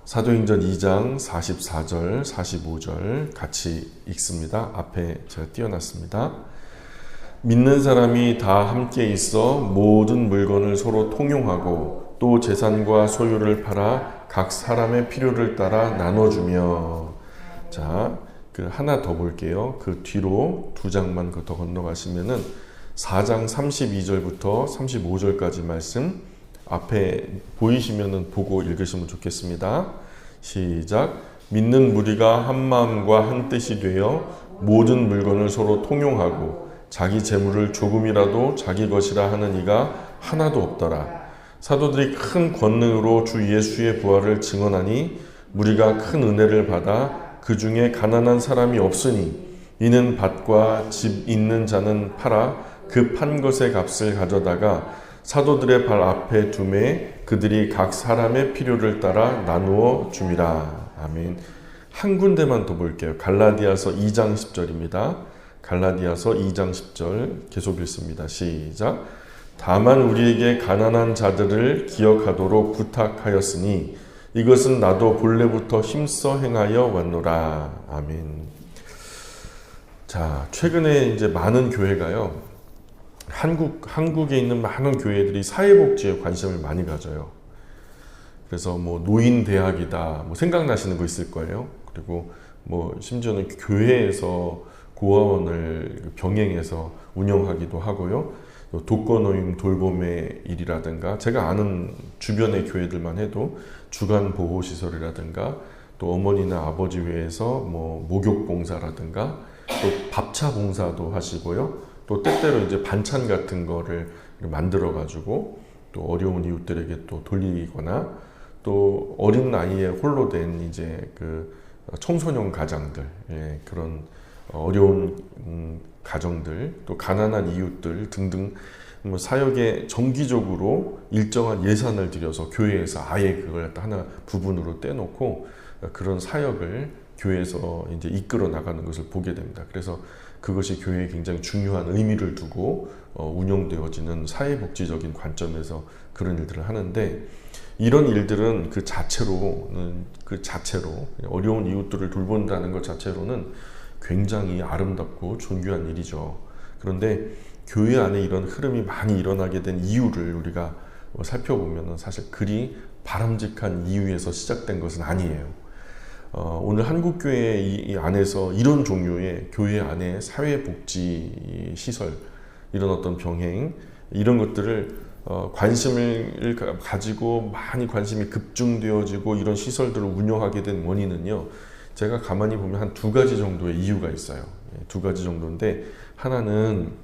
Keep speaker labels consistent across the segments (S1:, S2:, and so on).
S1: 사도행전 2장 44절, 45절 같이 읽습니다. 앞에 제가 띄워놨습니다. 믿는 사람이 다 함께 있어 모든 물건을 서로 통용하고 또 재산과 소유를 팔아 각 사람의 필요를 따라 나눠주며. 자, 하나 더 볼게요. 그 뒤로 두 장만 더 건너가시면은 4장 32절부터 35절까지 말씀 앞에 보이시면은 보고 읽으시면 좋겠습니다. 시작. 믿는 무리가 한 마음과 한 뜻이 되어 모든 물건을 서로 통용하고 자기 재물을 조금이라도 자기 것이라 하는 이가 하나도 없더라. 사도들이 큰 권능으로 주 예수의 부활을 증언하니 무리가 큰 은혜를 받아 그 중에 가난한 사람이 없으니 이는 밭과 집 있는 자는 팔아 그 판 것의 값을 가져다가 사도들의 발 앞에 두매 그들이 각 사람의 필요를 따라 나누어 줌이라. 아멘. 한 군데만 더 볼게요. 갈라디아서 2장 10절입니다. 갈라디아서 2장 10절 계속 읽습니다. 시작. 다만 우리에게 가난한 자들을 기억하도록 부탁하였으니 이것은 나도 본래부터 힘써 행하여 왔노라. 아멘. 자, 최근에 이제 많은 교회가요. 한국에 있는 많은 교회들이 사회복지에 관심을 많이 가져요. 그래서 뭐 노인 대학이다, 뭐 생각나시는 거 있을 거예요. 그리고 뭐 심지어는 교회에서 고아원을 병행해서 운영하기도 하고요. 독거노인 돌봄의 일이라든가 제가 아는 주변의 교회들만 해도 주간 보호 시설이라든가 또 어머니나 아버지 회에서 뭐 목욕 봉사라든가 또 밥차 봉사도 하시고요. 또 때때로 이제 반찬 같은 거를 만들어 가지고 또 어려운 이웃들에게 또 돌리거나 또 어린 나이에 홀로 된 이제 그 청소년 가장들, 예, 그런 어려운 가정들, 또 가난한 이웃들 등등 뭐 사역에 정기적으로 일정한 예산을 들여서 교회에서 아예 그걸 하나 부분으로 떼놓고 그런 사역을 교회에서 이제 이끌어 나가는 것을 보게 됩니다. 그래서 그것이 교회에 굉장히 중요한 의미를 두고 운영되어지는 사회복지적인 관점에서 그런 일들을 하는데, 이런 일들은 그 자체로 어려운 이웃들을 돌본다는 것 자체로는 굉장히 아름답고 존귀한 일이죠. 그런데 교회 안에 이런 흐름이 많이 일어나게 된 이유를 우리가 살펴보면 사실 그리 바람직한 이유에서 시작된 것은 아니에요. 오늘 한국교회 이 안에서 이런 종류의 교회 안에 사회복지 시설, 이런 어떤 병행, 이런 것들을 관심을 가지고 많이 관심이 급중되어지고 이런 시설들을 운영하게 된 원인은요, 제가 가만히 보면 한 두 가지 정도의 이유가 있어요. 두 가지 정도인데, 하나는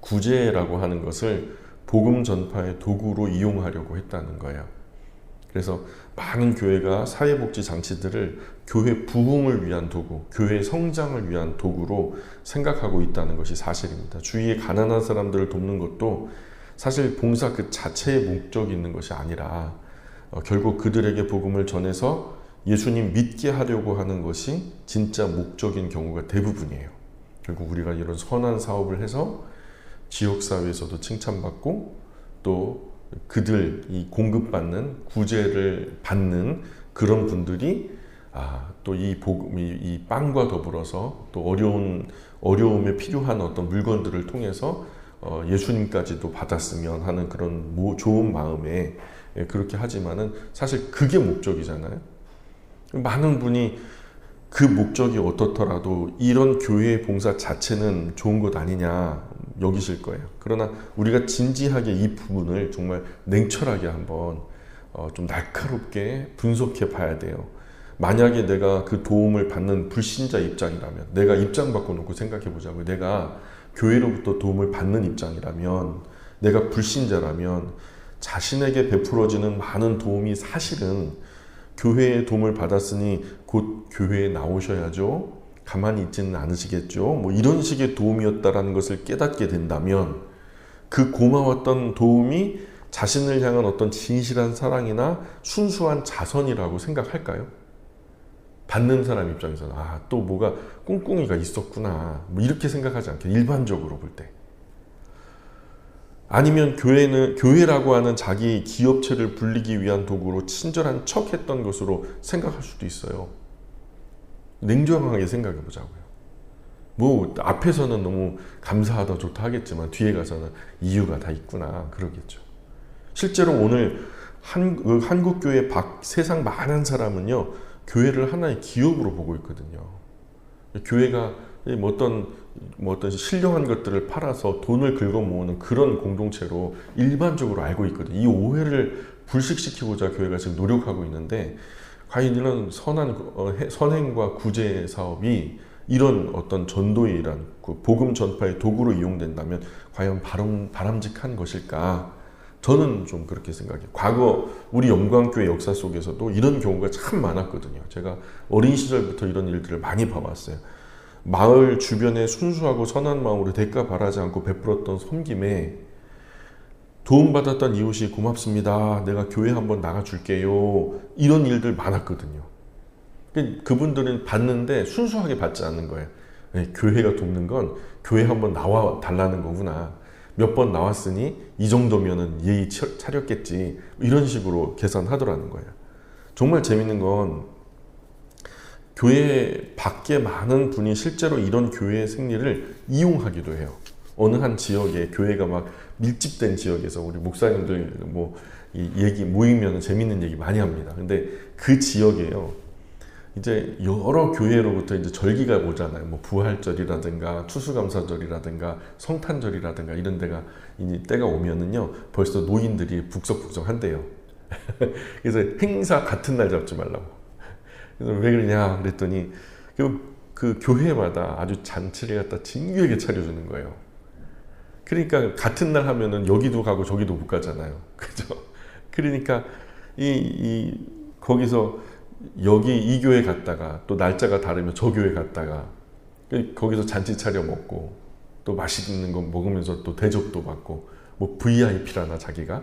S1: 구제라고 하는 것을 복음 전파의 도구로 이용하려고 했다는 거예요. 그래서 많은 교회가 사회복지 장치들을 교회 부흥을 위한 도구, 교회 성장을 위한 도구로 생각하고 있다는 것이 사실입니다. 주위에 가난한 사람들을 돕는 것도 사실 봉사 그 자체의 목적이 있는 것이 아니라 결국 그들에게 복음을 전해서 예수님 믿게 하려고 하는 것이 진짜 목적인 경우가 대부분이에요. 결국 우리가 이런 선한 사업을 해서 지역사회에서도 칭찬받고 또 이 공급받는 구제를 받는 그런 분들이 또 이 빵과 더불어서 또 어려움에 필요한 어떤 물건들을 통해서 예수님까지도 받았으면 하는 그런 좋은 마음에 그렇게 하지만은 사실 그게 목적이잖아요. 많은 분이 그 목적이 어떻더라도 이런 교회의 봉사 자체는 좋은 것 아니냐 여기실 거예요. 그러나 우리가 진지하게 이 부분을 정말 냉철하게 한번 좀 날카롭게 분석해 봐야 돼요. 만약에 내가 그 도움을 받는 불신자 입장이라면, 내가 입장 바꿔놓고 생각해 보자고요. 내가 교회로부터 도움을 받는 입장이라면, 내가 불신자라면 자신에게 베풀어지는 많은 도움이 사실은 교회의 도움을 받았으니 곧 교회에 나오셔야죠, 가만히 있지는 않으시겠죠, 뭐 이런 식의 도움이었다라는 것을 깨닫게 된다면 그 고마웠던 도움이 자신을 향한 어떤 진실한 사랑이나 순수한 자선이라고 생각할까요? 받는 사람 입장에서는 또 뭐가 꿍꿍이가 있었구나, 뭐 이렇게 생각하지 않게 일반적으로 볼 때 아니면 교회라고 하는 자기 기업체를 불리기 위한 도구로 친절한 척 했던 것으로 생각할 수도 있어요. 냉정하게 생각해 보자고요. 뭐 앞에서는 너무 감사하다 좋다 하겠지만 뒤에 가서는 이유가 다 있구나 그러겠죠. 실제로 오늘 한국교회 세상 많은 사람은요, 교회를 하나의 기업으로 보고 있거든요. 교회가 어떤 신령한 것들을 팔아서 돈을 긁어 모으는 그런 공동체로 일반적으로 알고 있거든요. 이 오해를 불식시키고자 교회가 지금 노력하고 있는데, 과연 이런 선행과 구제 사업이 이런 어떤 전도의 일환, 복음 전파의 도구로 이용된다면 과연 바람직한 것일까? 저는 좀 그렇게 생각해요. 과거 우리 영광교회 역사 속에서도 이런 경우가 참 많았거든요. 제가 어린 시절부터 이런 일들을 많이 봐왔어요. 마을 주변에 순수하고 선한 마음으로 대가 바라지 않고 베풀었던 섬김에 도움받았던 이웃이 고맙습니다. 내가 교회 한번 나가줄게요. 이런 일들 많았거든요. 그분들은 받는데 순수하게 받지 않는 거예요. 교회가 돕는 건 교회 한번 나와 달라는 거구나. 몇 번 나왔으니 이 정도면은 예의 차렸겠지. 이런 식으로 계산하더라는 거예요. 정말 재밌는 건 교회 밖에 많은 분이 실제로 이런 교회의 생리를 이용하기도 해요. 어느 한 지역에 교회가 막 밀집된 지역에서 우리 목사님들 얘기 모이면 재밌는 얘기 많이 합니다. 근데 그 지역에요, 이제 여러 교회로부터 이제 절기가 오잖아요. 뭐 부활절이라든가 추수감사절이라든가 성탄절이라든가 이런 때가 오면은요, 벌써 노인들이 북적북적한대요. 그래서 행사 같은 날 잡지 말라고. 그래서 왜 그러냐 그랬더니 그 교회마다 아주 잔치를 갖다 진귀하게 차려주는 거예요. 그러니까 같은 날 하면은 여기도 가고 저기도 못 가잖아요. 그죠? 그러니까 거기서 여기 이 교회 갔다가 또 날짜가 다르면 저 교회 갔다가 거기서 잔치 차려 먹고 또 맛있는 거 먹으면서 또 대접도 받고, 뭐 VIP라나 자기가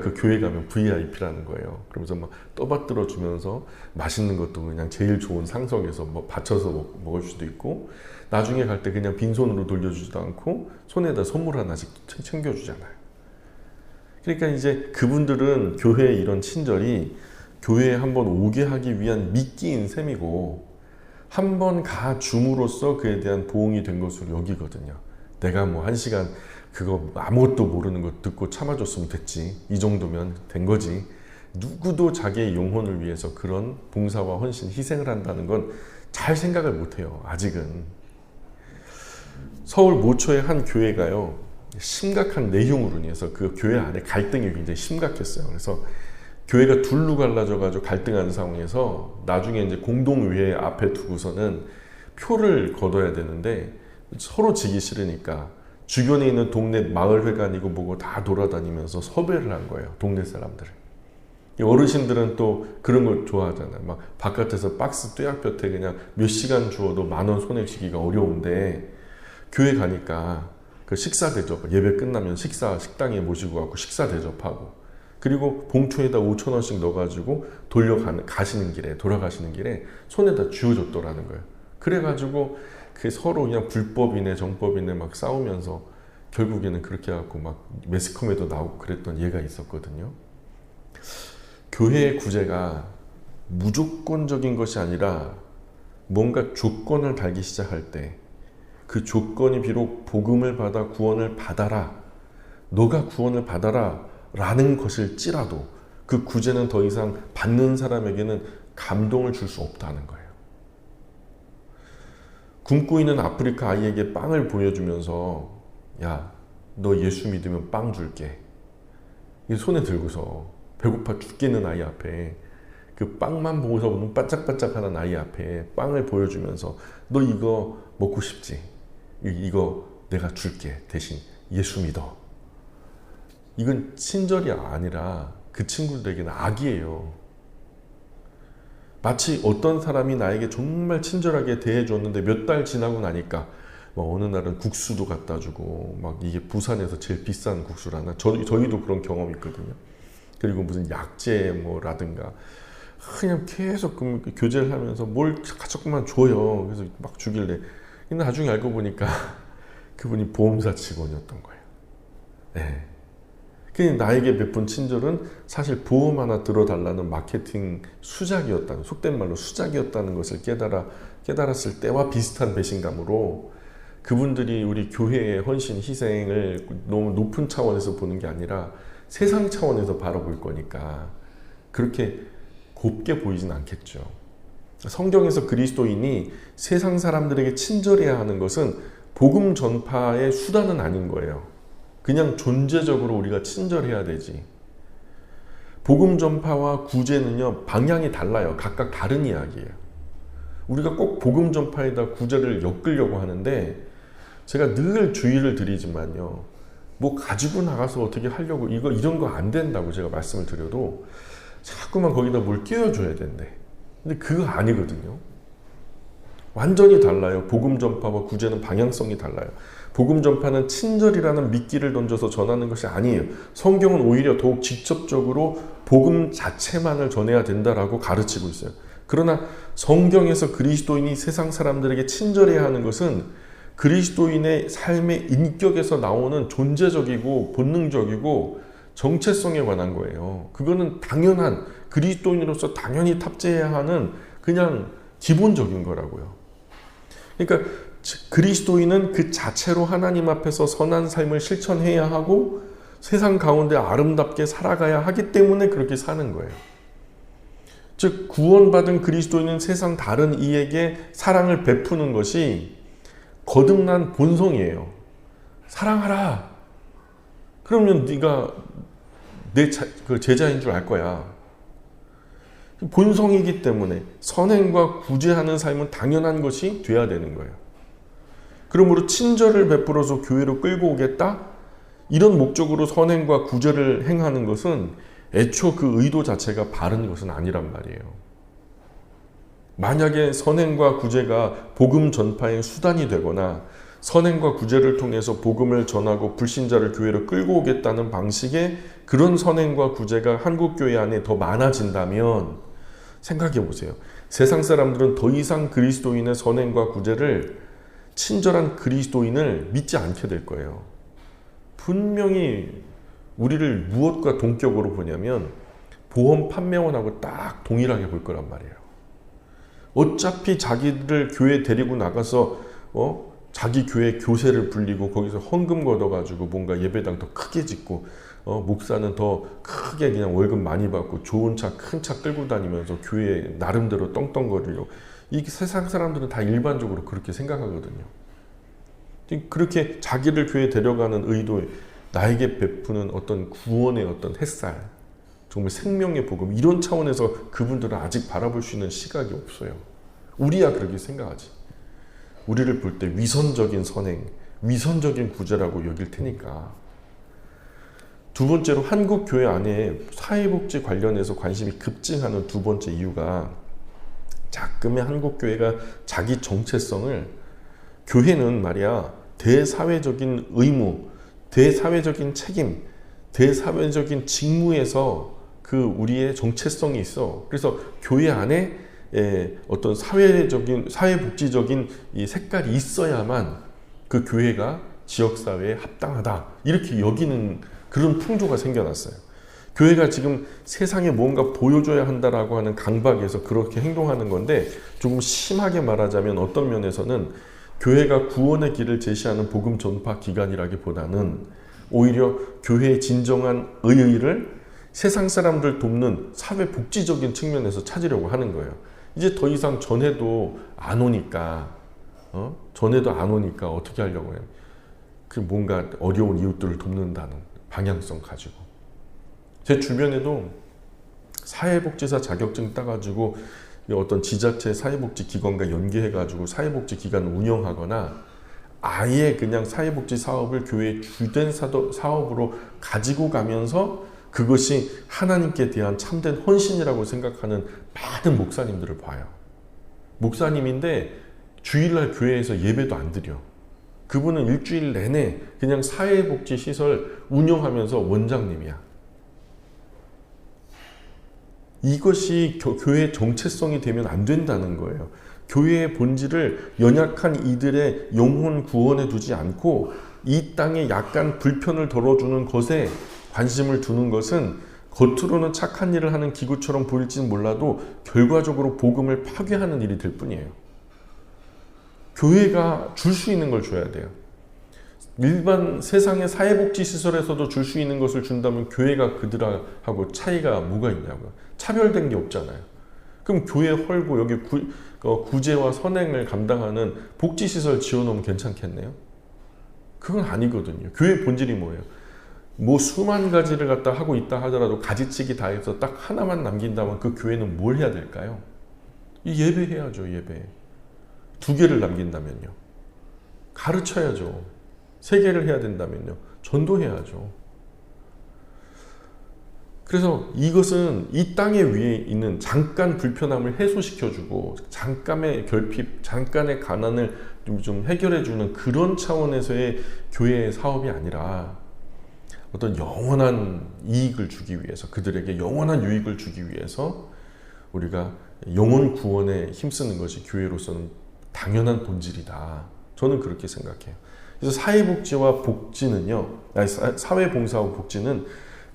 S1: 그 교회 가면 VIP라는 거예요. 그러면서 막 떠받들어 주면서 맛있는 것도 그냥 제일 좋은 상석에서 뭐 받쳐서 먹을 수도 있고, 나중에 갈 때 그냥 빈손으로 돌려주지도 않고 손에다 선물 하나씩 챙겨주잖아요. 그러니까 이제 그분들은 교회의 이런 친절이 교회에 한번 오게 하기 위한 미끼인 셈이고, 한번 가 줌으로써 그에 대한 보응이 된 것으로 여기거든요. 내가 뭐 1시간 그거 아무것도 모르는 거 듣고 참아줬으면 됐지. 이 정도면 된 거지. 누구도 자기의 영혼을 위해서 그런 봉사와 헌신, 희생을 한다는 건 잘 생각을 못해요. 아직은. 서울 모초의 한 교회가요, 심각한 내용으로 인해서 그 교회 안에 갈등이 굉장히 심각했어요. 그래서 교회가 둘로 갈라져가지고 갈등하는 상황에서 나중에 이제 공동의회 앞에 두고서는 표를 거둬야 되는데 서로 지기 싫으니까 주변에 있는 동네 마을회관이고 뭐고 다 돌아다니면서 섭외를 한 거예요. 동네 사람들을. 어르신들은 또 그런 걸 좋아하잖아요. 막 바깥에서 박스 뙤약볕에 그냥 몇 시간 주어도 10,000원 손에 쥐기가 어려운데, 교회 가니까 그 식사 대접, 예배 끝나면 식당에 모시고 가고 식사 대접하고, 그리고 봉투에다 5,000원씩 넣어가지고 돌아가시는 길에 손에다 쥐어줬더라는 거예요. 그래가지고 그 서로 그냥 불법이네 정법이네 막 싸우면서 결국에는 그렇게 해갖고 막 매스컴에도 나오고 그랬던 예가 있었거든요. 교회의 구제가 무조건적인 것이 아니라 뭔가 조건을 달기 시작할 때, 그 조건이 비록 복음을 받아 구원을 받아라, 너가 구원을 받아라 라는 것일지라도 그 구제는 더 이상 받는 사람에게는 감동을 줄 수 없다는 거예요. 굶고 있는 아프리카 아이에게 빵을 보여주면서, 야, 너 예수 믿으면 빵 줄게. 손에 들고서 배고파 죽겠는 아이 앞에, 그 빵만 보고서 눈 반짝반짝하는 아이 앞에 빵을 보여주면서, 너 이거 먹고 싶지? 이거 내가 줄게. 대신 예수 믿어. 이건 친절이 아니라 그 친구들에게는 악이에요. 마치 어떤 사람이 나에게 정말 친절하게 대해줬는데 몇 달 지나고 나니까 어느 날은 국수도 갖다 주고, 막 이게 부산에서 제일 비싼 국수라나, 저희도 그런 경험이 있거든요. 그리고 무슨 약재라든가 그냥 계속 교제를 하면서 뭘 자꾸만 줘요. 그래서 막 주길래 나중에 알고 보니까 그분이 보험사 직원이었던 거예요. 네. 나에게 베푼 친절은 사실 보험 하나 들어달라는 마케팅 수작이었다는, 속된 말로 수작이었다는 것을 깨달았을 때와 비슷한 배신감으로 그분들이 우리 교회의 헌신, 희생을 너무 높은 차원에서 보는 게 아니라 세상 차원에서 바라볼 거니까 그렇게 곱게 보이진 않겠죠. 성경에서 그리스도인이 세상 사람들에게 친절해야 하는 것은 복음 전파의 수단은 아닌 거예요. 그냥 존재적으로 우리가 친절해야 되지. 복음 전파와 구제는요, 방향이 달라요. 각각 다른 이야기예요. 우리가 꼭 복음 전파에다 구제를 엮으려고 하는데 제가 늘 주의를 드리지만요, 뭐 가지고 나가서 어떻게 하려고 이런 거 안 된다고 제가 말씀을 드려도 자꾸만 거기다 뭘 끼워줘야 된대. 근데 그거 아니거든요. 완전히 달라요. 복음 전파와 구제는 방향성이 달라요. 복음 전파는 친절이라는 미끼를 던져서 전하는 것이 아니에요. 성경은 오히려 더욱 직접적으로 복음 자체만을 전해야 된다라고 가르치고 있어요. 그러나 성경에서 그리스도인이 세상 사람들에게 친절해야 하는 것은 그리스도인의 삶의 인격에서 나오는 존재적이고 본능적이고 정체성에 관한 거예요. 그거는 당연한, 그리스도인으로서 당연히 탑재해야 하는 그냥 기본적인 거라고요. 그러니까 그리스도인은 그 자체로 하나님 앞에서 선한 삶을 실천해야 하고 세상 가운데 아름답게 살아가야 하기 때문에 그렇게 사는 거예요. 즉 구원받은 그리스도인은 세상 다른 이에게 사랑을 베푸는 것이 거듭난 본성이에요. 사랑하라. 그러면 네가 내 제자인 줄 알 거야. 본성이기 때문에 선행과 구제하는 삶은 당연한 것이 돼야 되는 거예요. 그러므로 친절을 베풀어서 교회로 끌고 오겠다? 이런 목적으로 선행과 구제를 행하는 것은 애초 그 의도 자체가 바른 것은 아니란 말이에요. 만약에 선행과 구제가 복음 전파의 수단이 되거나 선행과 구제를 통해서 복음을 전하고 불신자를 교회로 끌고 오겠다는 방식의 그런 선행과 구제가 한국교회 안에 더 많아진다면 생각해 보세요. 세상 사람들은 더 이상 그리스도인의 선행과 구제를, 친절한 그리스도인을 믿지 않게 될 거예요. 분명히 우리를 무엇과 동격으로 보냐면 보험 판매원하고 딱 동일하게 볼 거란 말이에요. 어차피 자기를 교회 데리고 나가서 자기 교회 교세를 불리고 거기서 헌금 걷어가지고 뭔가 예배당 더 크게 짓고 목사는 더 크게 그냥 월급 많이 받고 좋은 차, 큰 차 끌고 다니면서 교회 나름대로 떵떵거리려고. 이 세상 사람들은 다 일반적으로 그렇게 생각하거든요. 그렇게 자기를 교회에 데려가는 의도에 나에게 베푸는 어떤 구원의 어떤 햇살, 정말 생명의 복음, 이런 차원에서 그분들은 아직 바라볼 수 있는 시각이 없어요. 우리야 그렇게 생각하지. 우리를 볼 때 위선적인 선행, 위선적인 구제라고 여길 테니까. 두 번째로 한국 교회 안에 사회복지 관련해서 관심이 급증하는 두 번째 이유가 자금의 한국 교회가 자기 정체성을, 교회는 말이야 대사회적인 의무, 대사회적인 책임, 대사회적인 직무에서 그 우리의 정체성이 있어. 그래서 교회 안에 어떤 사회복지적인 이 색깔이 있어야만 그 교회가 지역사회에 합당하다, 이렇게 여기는 그런 풍조가 생겨났어요. 교회가 지금 세상에 뭔가 보여줘야 한다라고 하는 강박에서 그렇게 행동하는 건데, 조금 심하게 말하자면 어떤 면에서는 교회가 구원의 길을 제시하는 복음 전파 기관이라기보다는 오히려 교회의 진정한 의의를 세상 사람들 돕는 사회복지적인 측면에서 찾으려고 하는 거예요. 이제 더 이상 전해도 안 오니까 어떻게 하려고 해요? 그 뭔가 어려운 이웃들을 돕는다는 방향성 가지고. 제 주변에도 사회복지사 자격증 따가지고 어떤 지자체 사회복지기관과 연계해가지고 사회복지기관을 운영하거나 아예 그냥 사회복지 사업을 교회의 주된 사업으로 가지고 가면서 그것이 하나님께 대한 참된 헌신이라고 생각하는 많은 목사님들을 봐요. 목사님인데 주일날 교회에서 예배도 안 드려. 그분은 일주일 내내 그냥 사회복지 시설 운영하면서 원장님이야. 이것이 교회의 정체성이 되면 안 된다는 거예요. 교회의 본질을 연약한 이들의 영혼 구원에 두지 않고 이 땅에 약간 불편을 덜어주는 것에 관심을 두는 것은 겉으로는 착한 일을 하는 기구처럼 보일지는 몰라도 결과적으로 복음을 파괴하는 일이 될 뿐이에요. 교회가 줄 수 있는 걸 줘야 돼요. 일반 세상의 사회복지시설에서도 줄 수 있는 것을 준다면 교회가 그들하고 차이가 뭐가 있냐고요. 차별된 게 없잖아요. 그럼 교회 헐고 여기 구제와 선행을 감당하는 복지시설 지어놓으면 괜찮겠네요? 그건 아니거든요. 교회 본질이 뭐예요? 뭐 수만 가지를 갖다 하고 있다 하더라도 가지치기 다 해서 딱 하나만 남긴다면 그 교회는 뭘 해야 될까요? 예배해야죠. 예배. 2개를 남긴다면요. 가르쳐야죠. 3개를 해야 된다면요. 전도해야죠. 그래서 이것은 이 땅에 위에 있는 잠깐 불편함을 해소시켜주고 잠깐의 결핍, 잠깐의 가난을 좀 해결해주는 그런 차원에서의 교회의 사업이 아니라 어떤 영원한 이익을 주기 위해서, 그들에게 영원한 유익을 주기 위해서 우리가 영혼 구원에 힘쓰는 것이 교회로서는 당연한 본질이다. 저는 그렇게 생각해요. 그래서 사회복지와 복지는요, 사회봉사와 복지는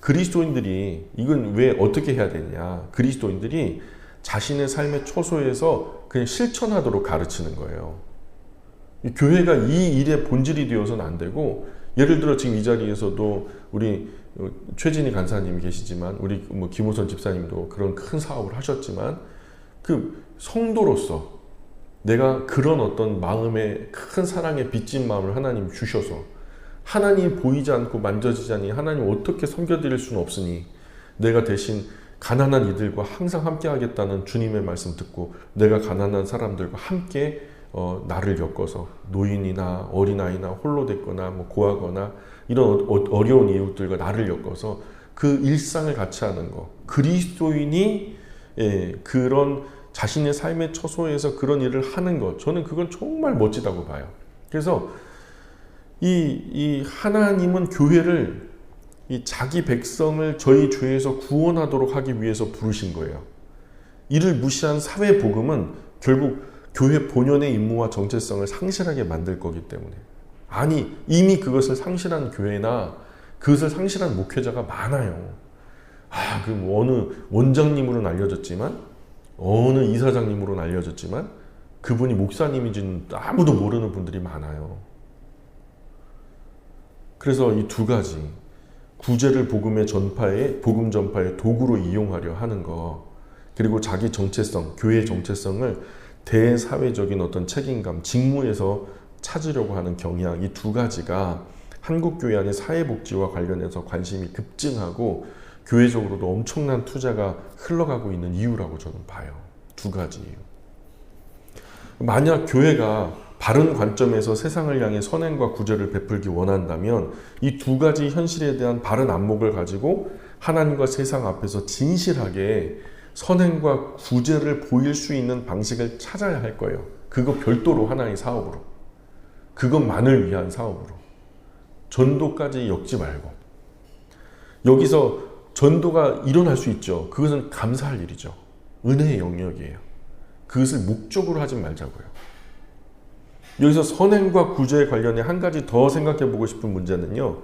S1: 그리스도인들이, 이건 왜 어떻게 해야 되냐, 그리스도인들이 자신의 삶의 초소에서 그냥 실천하도록 가르치는 거예요. 교회가 이 일의 본질이 되어서는 안 되고, 예를 들어 지금 이 자리에서도 우리 최진희 간사님이 계시지만, 우리 김호선 집사님도 그런 큰 사업을 하셨지만, 그 성도로서 내가 그런 어떤 마음의 큰 사랑에 빚진 마음을 하나님 주셔서, 하나님 보이지 않고 만져지지 않니 하나님 어떻게 섬겨드릴 수는 없으니 내가 대신 가난한 이들과 항상 함께 하겠다는 주님의 말씀 듣고, 내가 가난한 사람들과 함께 나를 엮어서 노인이나 어린아이나 홀로 됐거나 고아거나 이런 어려운 이웃들과 나를 엮어서 그 일상을 같이 하는 것, 그리스도인이 그런 자신의 삶의 처소에서 그런 일을 하는 것, 저는 그건 정말 멋지다고 봐요. 그래서 이 하나님은 교회를 이 자기 백성을 저희 죄에서 구원하도록 하기 위해서 부르신 거예요. 이를 무시한 사회 복음은 결국 교회 본연의 임무와 정체성을 상실하게 만들 거기 때문에, 아니 이미 그것을 상실한 교회나 그것을 상실한 목회자가 많아요. 어느 원장님으로는 알려졌지만, 어느 이사장님으로는 알려졌지만 그분이 목사님인지는 아무도 모르는 분들이 많아요. 그래서 이 2가지, 구제를 복음 전파의 도구로 이용하려 하는 것, 그리고 자기 정체성, 교회의 정체성을 대사회적인 어떤 책임감, 직무에서 찾으려고 하는 경향, 이 2가지가 한국교회 안의 사회복지와 관련해서 관심이 급증하고 교회적으로도 엄청난 투자가 흘러가고 있는 이유라고 저는 봐요. 2가지 이유. 만약 교회가 바른 관점에서 세상을 향해 선행과 구제를 베풀기 원한다면 이 2가지 현실에 대한 바른 안목을 가지고 하나님과 세상 앞에서 진실하게 선행과 구제를 보일 수 있는 방식을 찾아야 할 거예요. 그거 별도로 하나의 사업으로, 그것만을 위한 사업으로. 전도까지 엮지 말고. 여기서 전도가 일어날 수 있죠. 그것은 감사할 일이죠. 은혜의 영역이에요. 그것을 목적으로 하지 말자고요. 여기서 선행과 구제에 관련해 한 가지 더 생각해 보고 싶은 문제는요,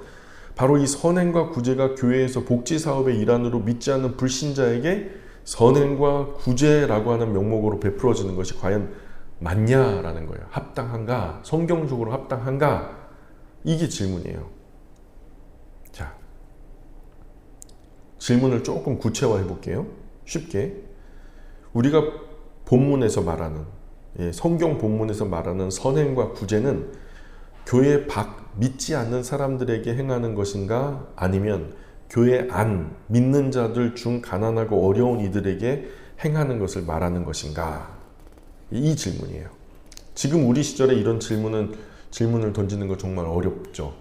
S1: 바로 이 선행과 구제가 교회에서 복지사업의 일환으로 믿지 않는 불신자에게 선행과 구제라고 하는 명목으로 베풀어지는 것이 과연 맞냐라는 거예요. 합당한가? 성경적으로 합당한가? 이게 질문이에요. 자, 질문을 조금 구체화해 볼게요. 쉽게. 우리가 본문에서 말하는, 성경 본문에서 말하는 선행과 구제는 교회 밖 믿지 않는 사람들에게 행하는 것인가, 아니면 교회 안 믿는 자들 중 가난하고 어려운 이들에게 행하는 것을 말하는 것인가? 이 질문이에요. 지금 우리 시절에 이런 질문을 던지는 거 정말 어렵죠.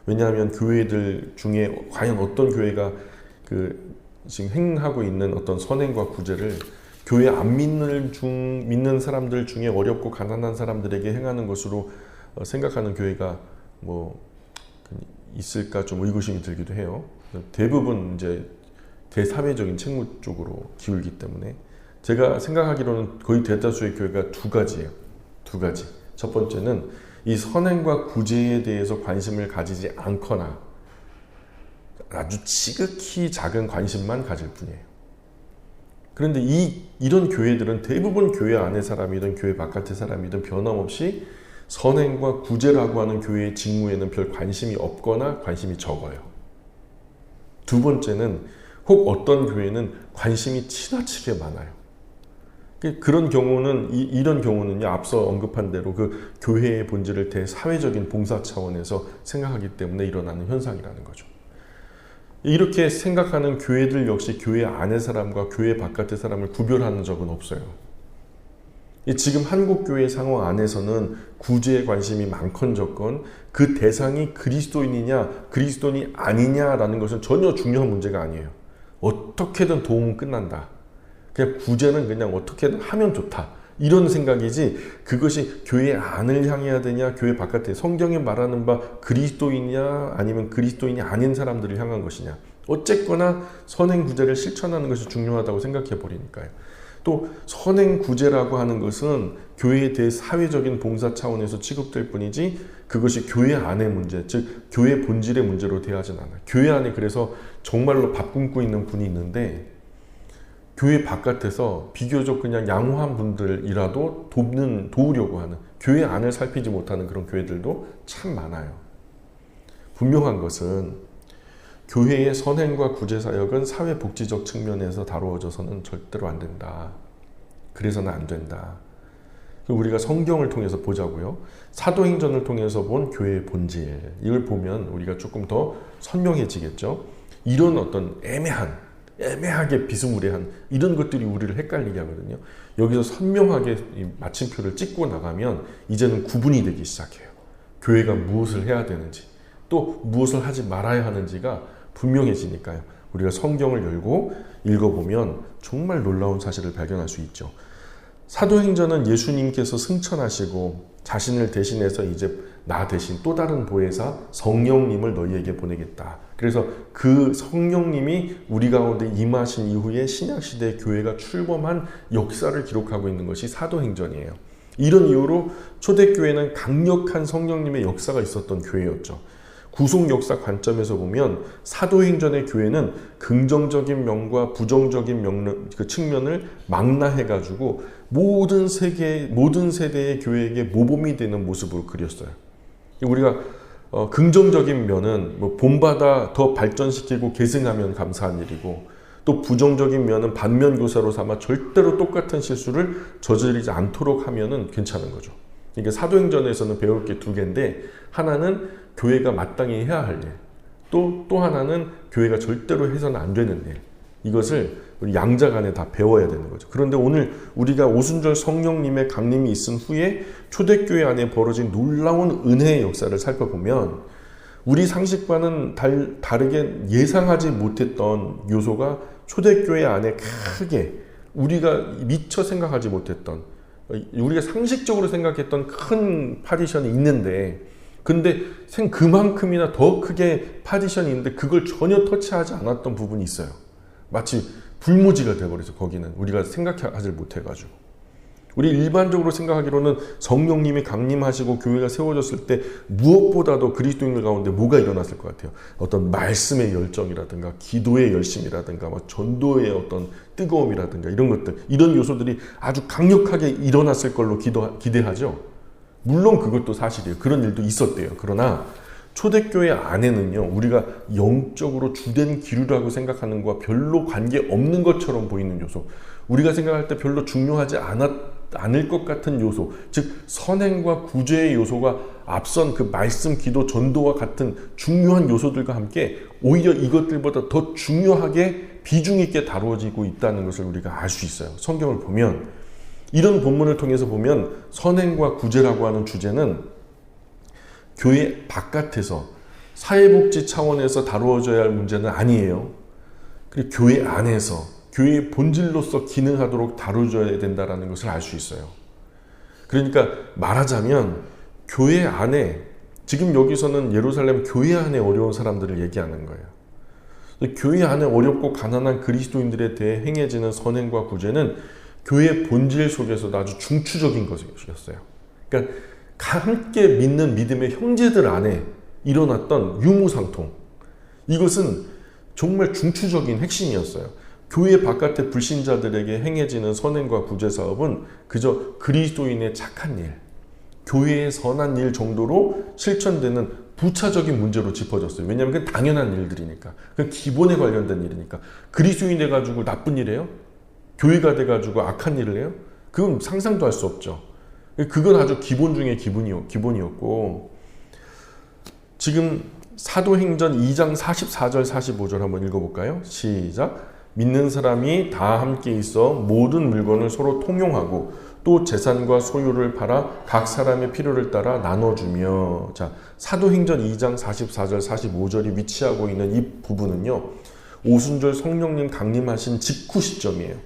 S1: 왜냐하면 교회들 중에 과연 어떤 교회가 지금 행하고 있는 어떤 선행과 구제를 교회 안 믿는 사람들 중에 어렵고 가난한 사람들에게 행하는 것으로 생각하는 교회가 있을까 좀 의구심이 들기도 해요. 대부분 이제 대사회적인 책무 쪽으로 기울기 때문에 제가 생각하기로는 거의 대다수의 교회가 2가지예요. 2가지. 첫 번째는 이 선행과 구제에 대해서 관심을 가지지 않거나 아주 지극히 작은 관심만 가질 뿐이에요. 그런데 이런 교회들은 대부분 교회 안의 사람이든 교회 바깥의 사람이든 변함없이 선행과 구제라고 하는 교회의 직무에는 별 관심이 없거나 관심이 적어요. 두 번째는 혹 어떤 교회는 관심이 지나치게 많아요. 그런 경우는 이런 경우는요, 앞서 언급한 대로 그 교회의 본질을 대사회적인 봉사 차원에서 생각하기 때문에 일어나는 현상이라는 거죠. 이렇게 생각하는 교회들 역시 교회 안의 사람과 교회 바깥의 사람을 구별하는 적은 없어요. 지금 한국 교회 상황 안에서는 구제에 관심이 많건 적건 그 대상이 그리스도인이냐 그리스도인이 아니냐라는 것은 전혀 중요한 문제가 아니에요. 어떻게든 도움은 끝난다. 그냥 구제는 그냥 어떻게든 하면 좋다. 이런 생각이지 그것이 교회 안을 향해야 되냐 교회 바깥에 성경에 말하는 바 그리스도인이냐 아니면 그리스도인이 아닌 사람들을 향한 것이냐. 어쨌거나 선행구제를 실천하는 것이 중요하다고 생각해 버리니까요. 또 선행구제라고 하는 것은 교회에 대해 사회적인 봉사 차원에서 취급될 뿐이지 그것이 교회 안의 문제, 즉 교회 본질의 문제로 대하진 않아요. 교회 안에 그래서 정말로 밥 굶고 있는 분이 있는데 교회 바깥에서 비교적 그냥 양호한 분들이라도 도우려고 하는 교회 안을 살피지 못하는 그런 교회들도 참 많아요. 분명한 것은 교회의 선행과 구제 사역은 사회복지적 측면에서 다루어져서는 절대로 안 된다. 그래서는 안 된다. 우리가 성경을 통해서 보자고요. 사도행전을 통해서 본 교회의 본질, 이걸 보면 우리가 조금 더 선명해지겠죠. 이런 어떤 애매하게 비스무리한 이런 것들이 우리를 헷갈리게 하거든요. 여기서 선명하게 마침표를 찍고 나가면 이제는 구분이 되기 시작해요. 교회가 무엇을 해야 되는지 또 무엇을 하지 말아야 하는지가 분명해지니까요. 우리가 성경을 열고 읽어보면 정말 놀라운 사실을 발견할 수 있죠. 사도행전은 예수님께서 승천하시고 자신을 대신해서 이제 나 대신 또 다른 보혜사 성령님을 너희에게 보내겠다. 그래서 그 성령님이 우리 가운데 임하신 이후에 신약시대 교회가 출범한 역사를 기록하고 있는 것이 사도행전이에요. 이런 이유로 초대교회는 강력한 성령님의 역사가 있었던 교회였죠. 구속 역사 관점에서 보면 사도행전의 교회는 긍정적인 면과 부정적인 그 측면을 망라해가지고 모든 세대의 교회에게 모범이 되는 모습으로 그렸어요. 우리가 긍정적인 면은 본받아 더 발전시키고 계승하면 감사한 일이고 또 부정적인 면은 반면교사로 삼아 절대로 똑같은 실수를 저지르지 않도록 하면은 괜찮은 거죠. 그러니까 사도행전에서는 배울 게 두 개인데 하나는 교회가 마땅히 해야 할 일, 또 하나는 교회가 절대로 해서는 안 되는 일. 이것을 우리 양자 간에 다 배워야 되는 거죠. 그런데 오늘 우리가 오순절 성령님의 강림이 있은 후에 초대교회 안에 벌어진 놀라운 은혜의 역사를 살펴보면 우리 상식과는 다르게 예상하지 못했던 요소가 초대교회 안에 크게 우리가 미처 생각하지 못했던 우리가 상식적으로 생각했던 큰 파디션이 있는데 근데 그만큼이나 더 크게 파디션이 있는데 그걸 전혀 터치하지 않았던 부분이 있어요. 마치 불모지가 돼버려서 거기는 우리가 생각하지 못해가지고 우리 일반적으로 생각하기로는 성령님이 강림하시고 교회가 세워졌을 때 무엇보다도 그리스도인들 가운데 뭐가 일어났을 것 같아요. 어떤 말씀의 열정이라든가 기도의 열심이라든가 전도의 어떤 뜨거움이라든가 이런 것들 이런 요소들이 아주 강력하게 일어났을 걸로 기대하죠. 물론 그것도 사실이에요. 그런 일도 있었대요. 그러나 초대교회 안에는요, 우리가 영적으로 주된 기류라고 생각하는 것과 별로 관계없는 것처럼 보이는 요소, 우리가 생각할 때 별로 중요하지 않을 것 같은 요소, 즉 선행과 구제의 요소가 앞선 그 말씀, 기도, 전도와 같은 중요한 요소들과 함께 오히려 이것들보다 더 중요하게 비중 있게 다루어지고 있다는 것을 우리가 알 수 있어요. 성경을 보면 이런 본문을 통해서 보면 선행과 구제라고 하는 주제는 교회 바깥에서 사회복지 차원에서 다루어져야 할 문제는 아니에요. 그리고 교회 안에서 교회의 본질로서 기능하도록 다루어져야 된다는 것을 알 수 있어요. 그러니까 말하자면 교회 안에 지금 여기서는 예루살렘 교회 안에 어려운 사람들을 얘기하는 거예요. 교회 안에 어렵고 가난한 그리스도인들에 대해 행해지는 선행과 구제는 교회의 본질 속에서도 아주 중추적인 것이었어요. 그러니까 함께 믿는 믿음의 형제들 안에 일어났던 유무상통, 이것은 정말 중추적인 핵심이었어요. 교회 바깥의 불신자들에게 행해지는 선행과 구제 사업은 그저 그리스도인의 착한 일, 교회의 선한 일 정도로 실천되는 부차적인 문제로 짚어졌어요. 왜냐하면 그건 당연한 일들이니까. 그건 기본에 관련된 일이니까. 그리스도인 돼가지고 나쁜 일 해요? 교회가 돼가지고 악한 일을 해요? 그건 상상도 할 수 없죠. 그건 아주 기본 중에 기본이었고, 지금 사도행전 2장 44절 45절 한번 읽어볼까요? 시작. 믿는 사람이 다 함께 있어 모든 물건을 서로 통용하고 또 재산과 소유를 팔아 각 사람의 필요를 따라 나눠주며. 자, 사도행전 2장 44절 45절이 위치하고 있는 이 부분은요, 오순절 성령님 강림하신 직후 시점이에요.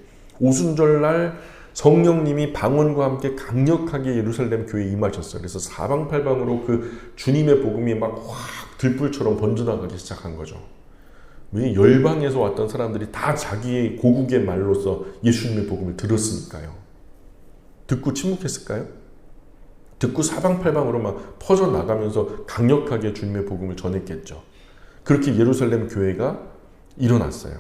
S1: 오순절날 성령님이 방언과 함께 강력하게 예루살렘 교회에 임하셨어요. 그래서 사방팔방으로 그 주님의 복음이 막 확 들불처럼 번져나가기 시작한 거죠. 왜? 열방에서 왔던 사람들이 다 자기의 고국의 말로서 예수님의 복음을 들었으니까요. 듣고 침묵했을까요? 듣고 사방팔방으로 막 퍼져나가면서 강력하게 주님의 복음을 전했겠죠. 그렇게 예루살렘 교회가 일어났어요.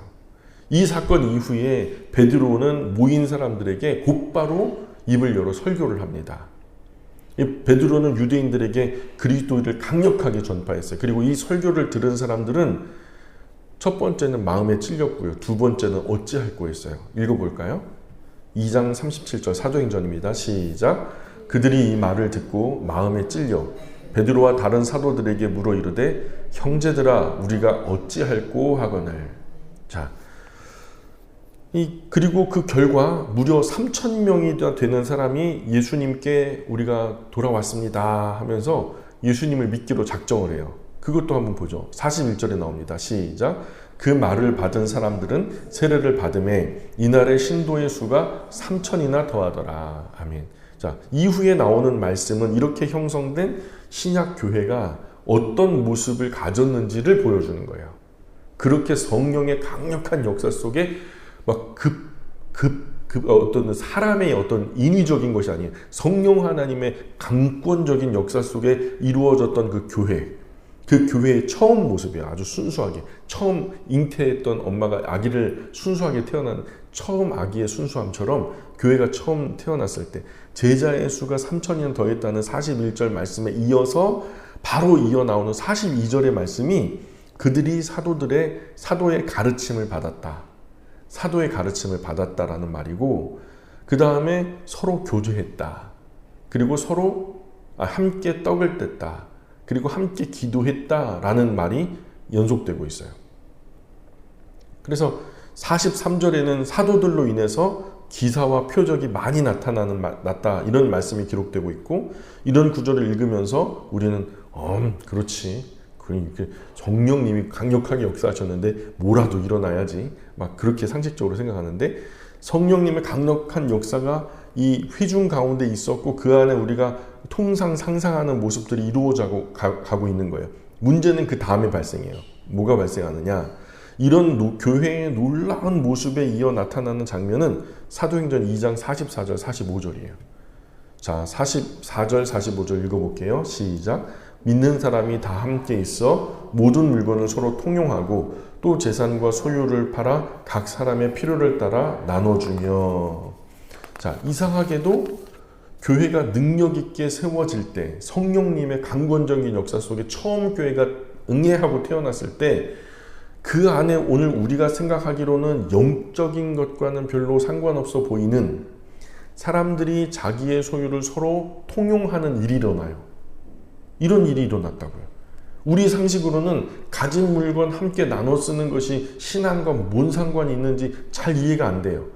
S1: 이 사건 이후에 베드로는 모인 사람들에게 곧바로 입을 열어 설교를 합니다. 베드로는 유대인들에게 그리스도를 강력하게 전파했어요. 그리고 이 설교를 들은 사람들은 첫 번째는 마음에 찔렸고요. 두 번째는 어찌할꼬 했어요. 읽어볼까요? 2장 37절 사도행전입니다. 시작. 그들이 이 말을 듣고 마음에 찔려 베드로와 다른 사도들에게 물어 이르되 형제들아 우리가 어찌할꼬 하거늘. 자, 그리고 그 결과 무려 3,000명이 되는 사람이 예수님께 우리가 돌아왔습니다 하면서 예수님을 믿기로 작정을 해요. 그것도 한번 보죠. 41절에 나옵니다. 시작. 그 말을 받은 사람들은 세례를 받음에 이날의 신도의 수가 3,000이나 더하더라. 아멘. 자, 이후에 나오는 말씀은 이렇게 형성된 신약 교회가 어떤 모습을 가졌는지를 보여주는 거예요. 그렇게 성령의 강력한 역사 속에 막 어떤 사람의 어떤 인위적인 것이 아니에요. 성령 하나님의 강권적인 역사 속에 이루어졌던 그 교회, 그 교회의 처음 모습이에요. 아주 순수하게 처음 잉태했던 엄마가 아기를 순수하게 태어난 처음 아기의 순수함처럼 교회가 처음 태어났을 때 제자의 수가 3,000년 더했다는 41절 말씀에 이어서 바로 이어 나오는 42절의 말씀이 그들이 사도의 가르침을 받았다. 사도의 가르침을 받았다라는 말이고, 그 다음에 서로 교제했다. 그리고 서로 함께 떡을 뗐다. 그리고 함께 기도했다라는 말이 연속되고 있어요. 그래서 43절에는 사도들로 인해서 기사와 표적이 많이 났다 이런 말씀이 기록되고 있고, 이런 구절을 읽으면서 우리는 그렇지. 성령님이 강력하게 역사하셨는데 뭐라도 일어나야지 막 그렇게 상식적으로 생각하는데, 성령님의 강력한 역사가 이 회중 가운데 있었고 그 안에 우리가 통상 상상하는 모습들이 이루어져 가고 있는 거예요. 문제는 그 다음에 발생해요. 뭐가 발생하느냐, 이런 교회의 놀라운 모습에 이어 나타나는 장면은 사도행전 2장 44절 45절이에요. 자, 44절 45절 읽어볼게요. 시작. 믿는 사람이 다 함께 있어 모든 물건을 서로 통용하고 또 재산과 소유를 팔아 각 사람의 필요를 따라 나눠주며. 자, 이상하게도 교회가 능력 있게 세워질 때, 성령님의 강권적인 역사 속에 처음 교회가 응애하고 태어났을 때, 그 안에 오늘 우리가 생각하기로는 영적인 것과는 별로 상관없어 보이는 사람들이 자기의 소유를 서로 통용하는 일이 일어나요. 이런 일이 일어났다고요. 우리 상식으로는 가진 물건 함께 나눠 쓰는 것이 신앙과 뭔 상관이 있는지 잘 이해가 안 돼요.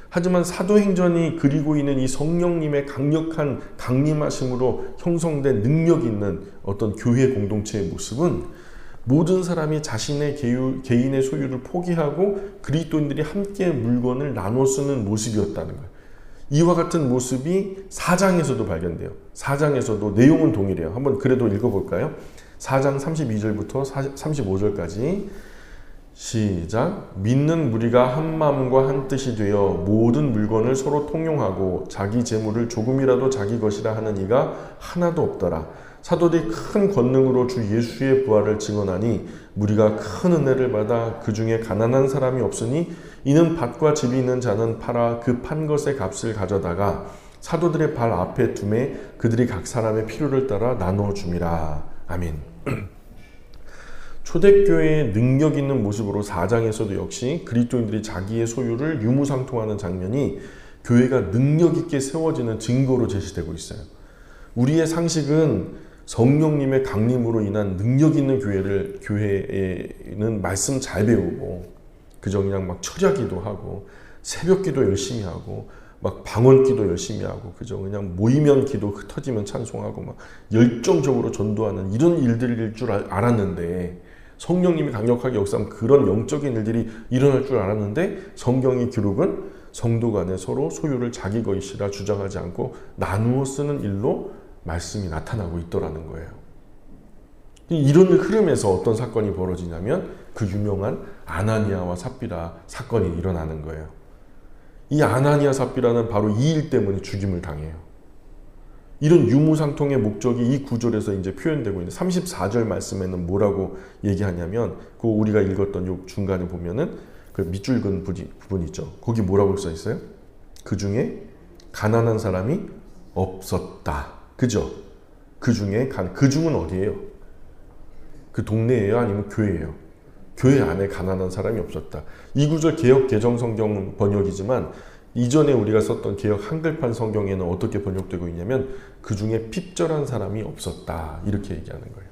S1: 하지만 사도행전이 그리고 있는 이 성령님의 강력한 강림하심으로 형성된 능력 있는 어떤 교회 공동체의 모습은 모든 사람이 자신의 개인의 소유를 포기하고 그리스도인들이 함께 물건을 나눠 쓰는 모습이었다는 거예요. 이와 같은 모습이 4장에서도 발견돼요. 4장에서도 내용은 동일해요. 한번 그래도 읽어볼까요? 4장 32절부터 35절까지. 시작. 믿는 무리가 한 마음과 한 뜻이 되어 모든 물건을 서로 통용하고 자기 재물을 조금이라도 자기 것이라 하는 이가 하나도 없더라. 사도들이 큰 권능으로 주 예수의 부활을 증언하니 무리가 큰 은혜를 받아 그 중에 가난한 사람이 없으니 이는 밭과 집이 있는 자는 팔아 그 판 것의 값을 가져다가 사도들의 발 앞에 두매 그들이 각 사람의 필요를 따라 나누어 줌이라. 아멘. 초대교회의 능력 있는 모습으로 4장에서도 역시 그리스도인들이 자기의 소유를 유무상통하는 장면이 교회가 능력 있게 세워지는 증거로 제시되고 있어요. 우리의 상식은 성령님의 강림으로 인한 능력 있는 교회에는 말씀 잘 배우고 그저 그냥 막 철야기도 하고 새벽기도 열심히 하고 막 방언기도 열심히 하고 그저 그냥 모이면 기도 흩어지면 찬송하고 막 열정적으로 전도하는 이런 일들일 줄 알았는데 성령님이 강력하게 역사하면 그런 영적인 일들이 일어날 줄 알았는데 성경의 기록은 성도 간에 서로 소유를 자기 것이라 주장하지 않고 나누어 쓰는 일로 말씀이 나타나고 있더라는 거예요. 이런 흐름에서 어떤 사건이 벌어지냐면 그 유명한 아나니아와 삽비라 사건이 일어나는 거예요. 이 아나니아 삽비라는 바로 이 일 때문에 죽임을 당해요. 이런 유무상통의 목적이 이 구절에서 이제 표현되고 있는 34절 말씀에는 뭐라고 얘기하냐면 그 우리가 읽었던 요 중간에 보면은 그 밑줄 긋은 부분 있죠. 거기 뭐라고 써 있어요? 그 중에 가난한 사람이 없었다. 그죠? 그 중에 그 중은 어디예요? 그 동네예요? 아니면 교회예요? 교회 안에 가난한 사람이 없었다. 이 구절 개역 개정 성경 번역이지만 이전에 우리가 썼던 개역 한글판 성경에는 어떻게 번역되고 있냐면 그 중에 핍절한 사람이 없었다. 이렇게 얘기하는 거예요.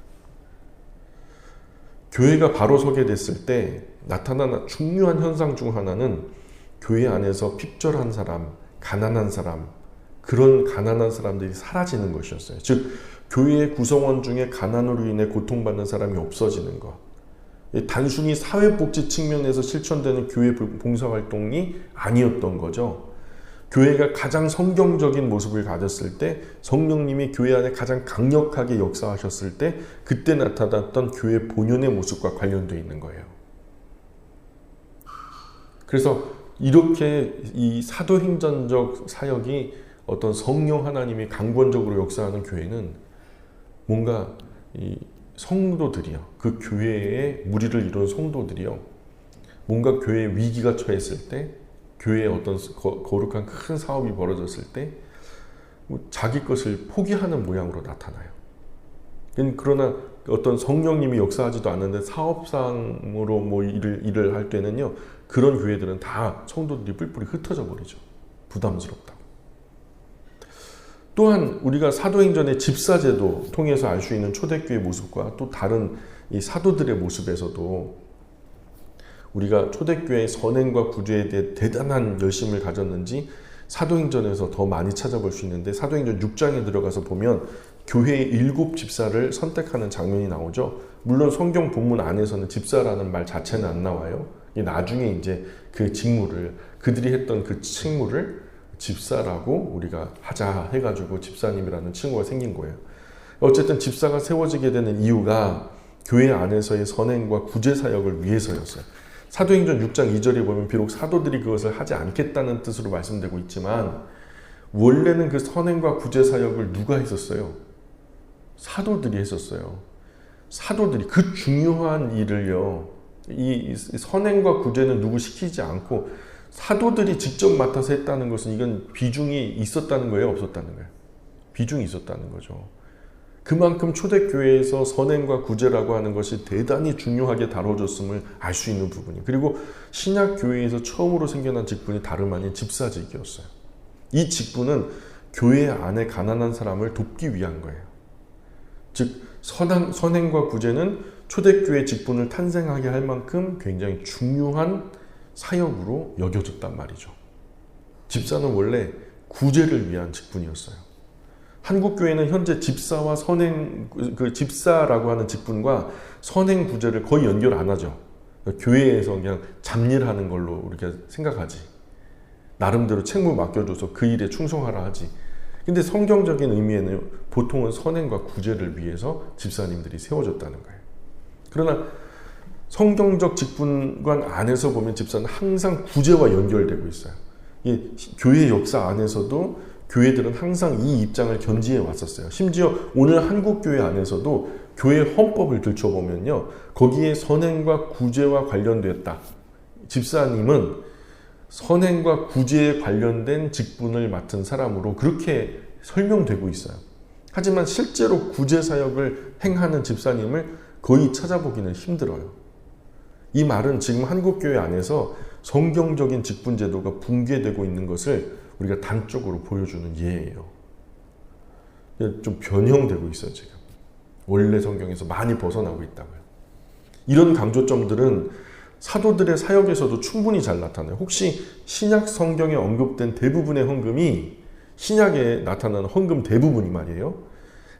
S1: 교회가 바로 서게 됐을 때 나타나는 중요한 현상 중 하나는 교회 안에서 핍절한 사람, 가난한 사람, 그런 가난한 사람들이 사라지는 것이었어요. 즉 교회의 구성원 중에 가난으로 인해 고통받는 사람이 없어지는 것. 단순히 사회복지 측면에서 실천되는 교회 봉사활동이 아니었던 거죠. 교회가 가장 성경적인 모습을 가졌을 때 성령님이 교회 안에 가장 강력하게 역사하셨을 때 그때 나타났던 교회 본연의 모습과 관련되어 있는 거예요. 그래서 이렇게 이 사도행전적 사역이 어떤 성령 하나님이 강권적으로 역사하는 교회는 뭔가 이 성도들이요. 그 교회의 무리를 이룬 성도들이요. 뭔가 교회에 위기가 처했을 때, 교회에 어떤 거룩한 큰 사업이 벌어졌을 때, 자기 것을 포기하는 모양으로 나타나요. 그러나 어떤 성령님이 역사하지도 않는데 사업상으로 뭐 일을 할 때는요, 그런 교회들은 다 성도들이 뿔뿔이 흩어져 버리죠. 부담스럽다고. 또한 우리가 사도행전의 집사제도 통해서 알 수 있는 초대교회 모습과 또 다른 이 사도들의 모습에서도 우리가 초대교회의 선행과 구제에 대해 대단한 열심을 가졌는지 사도행전에서 더 많이 찾아볼 수 있는데 사도행전 6장에 들어가서 보면 교회의 7 집사를 선택하는 장면이 나오죠. 물론 성경 본문 안에서는 집사라는 말 자체는 안 나와요. 나중에 이제 그 직무를 그들이 했던 그 책무를 집사라고 우리가 하자 해가지고 집사님이라는 칭호가 생긴 거예요. 어쨌든 집사가 세워지게 되는 이유가 교회 안에서의 선행과 구제 사역을 위해서였어요. 사도행전 6장 2절에 보면 비록 사도들이 그것을 하지 않겠다는 뜻으로 말씀되고 있지만 원래는 그 선행과 구제 사역을 누가 했었어요? 사도들이 했었어요. 사도들이 그 중요한 일을요. 이 선행과 구제는 누구 시키지 않고 사도들이 직접 맡아서 했다는 것은 이건 비중이 있었다는 거예요? 없었다는 거예요? 비중이 있었다는 거죠. 그만큼 초대교회에서 선행과 구제라고 하는 것이 대단히 중요하게 다뤄졌음을 알 수 있는 부분이에요. 그리고 신약교회에서 처음으로 생겨난 직분이 다름 아닌 집사직이었어요. 이 직분은 교회 안에 가난한 사람을 돕기 위한 거예요. 즉 선행과 구제는 초대교회 직분을 탄생하게 할 만큼 굉장히 중요한 사역으로 여겨졌단 말이죠. 집사는 원래 구제를 위한 직분이었어요. 한국교회는 현재 집사와 집사라고 하는 직분과 선행 구제를 거의 연결 안 하죠. 교회에서 그냥 잡일하는 걸로 우리가 생각하지. 나름대로 책무 맡겨줘서 그 일에 충성하라 하지. 근데 성경적인 의미에는 보통은 선행과 구제를 위해서 집사님들이 세워졌다는 거예요. 그러나 성경적 직분관 안에서 보면 집사는 항상 구제와 연결되고 있어요. 이 교회 역사 안에서도 교회들은 항상 이 입장을 견지해 왔었어요. 심지어 오늘 한국교회 안에서도 교회 헌법을 들춰보면요, 거기에 선행과 구제와 관련되었다. 집사님은 선행과 구제에 관련된 직분을 맡은 사람으로 그렇게 설명되고 있어요. 하지만 실제로 구제 사역을 행하는 집사님을 거의 찾아보기는 힘들어요. 이 말은 지금 한국교회 안에서 성경적인 직분 제도가 붕괴되고 있는 것을 우리가 단적으로 보여주는 예예요. 좀 변형되고 있어요, 지금. 원래 성경에서 많이 벗어나고 있다고요. 이런 강조점들은 사도들의 사역에서도 충분히 잘 나타나요. 혹시 신약 성경에 언급된 대부분의 헌금이, 신약에 나타나는 헌금 대부분이 말이에요,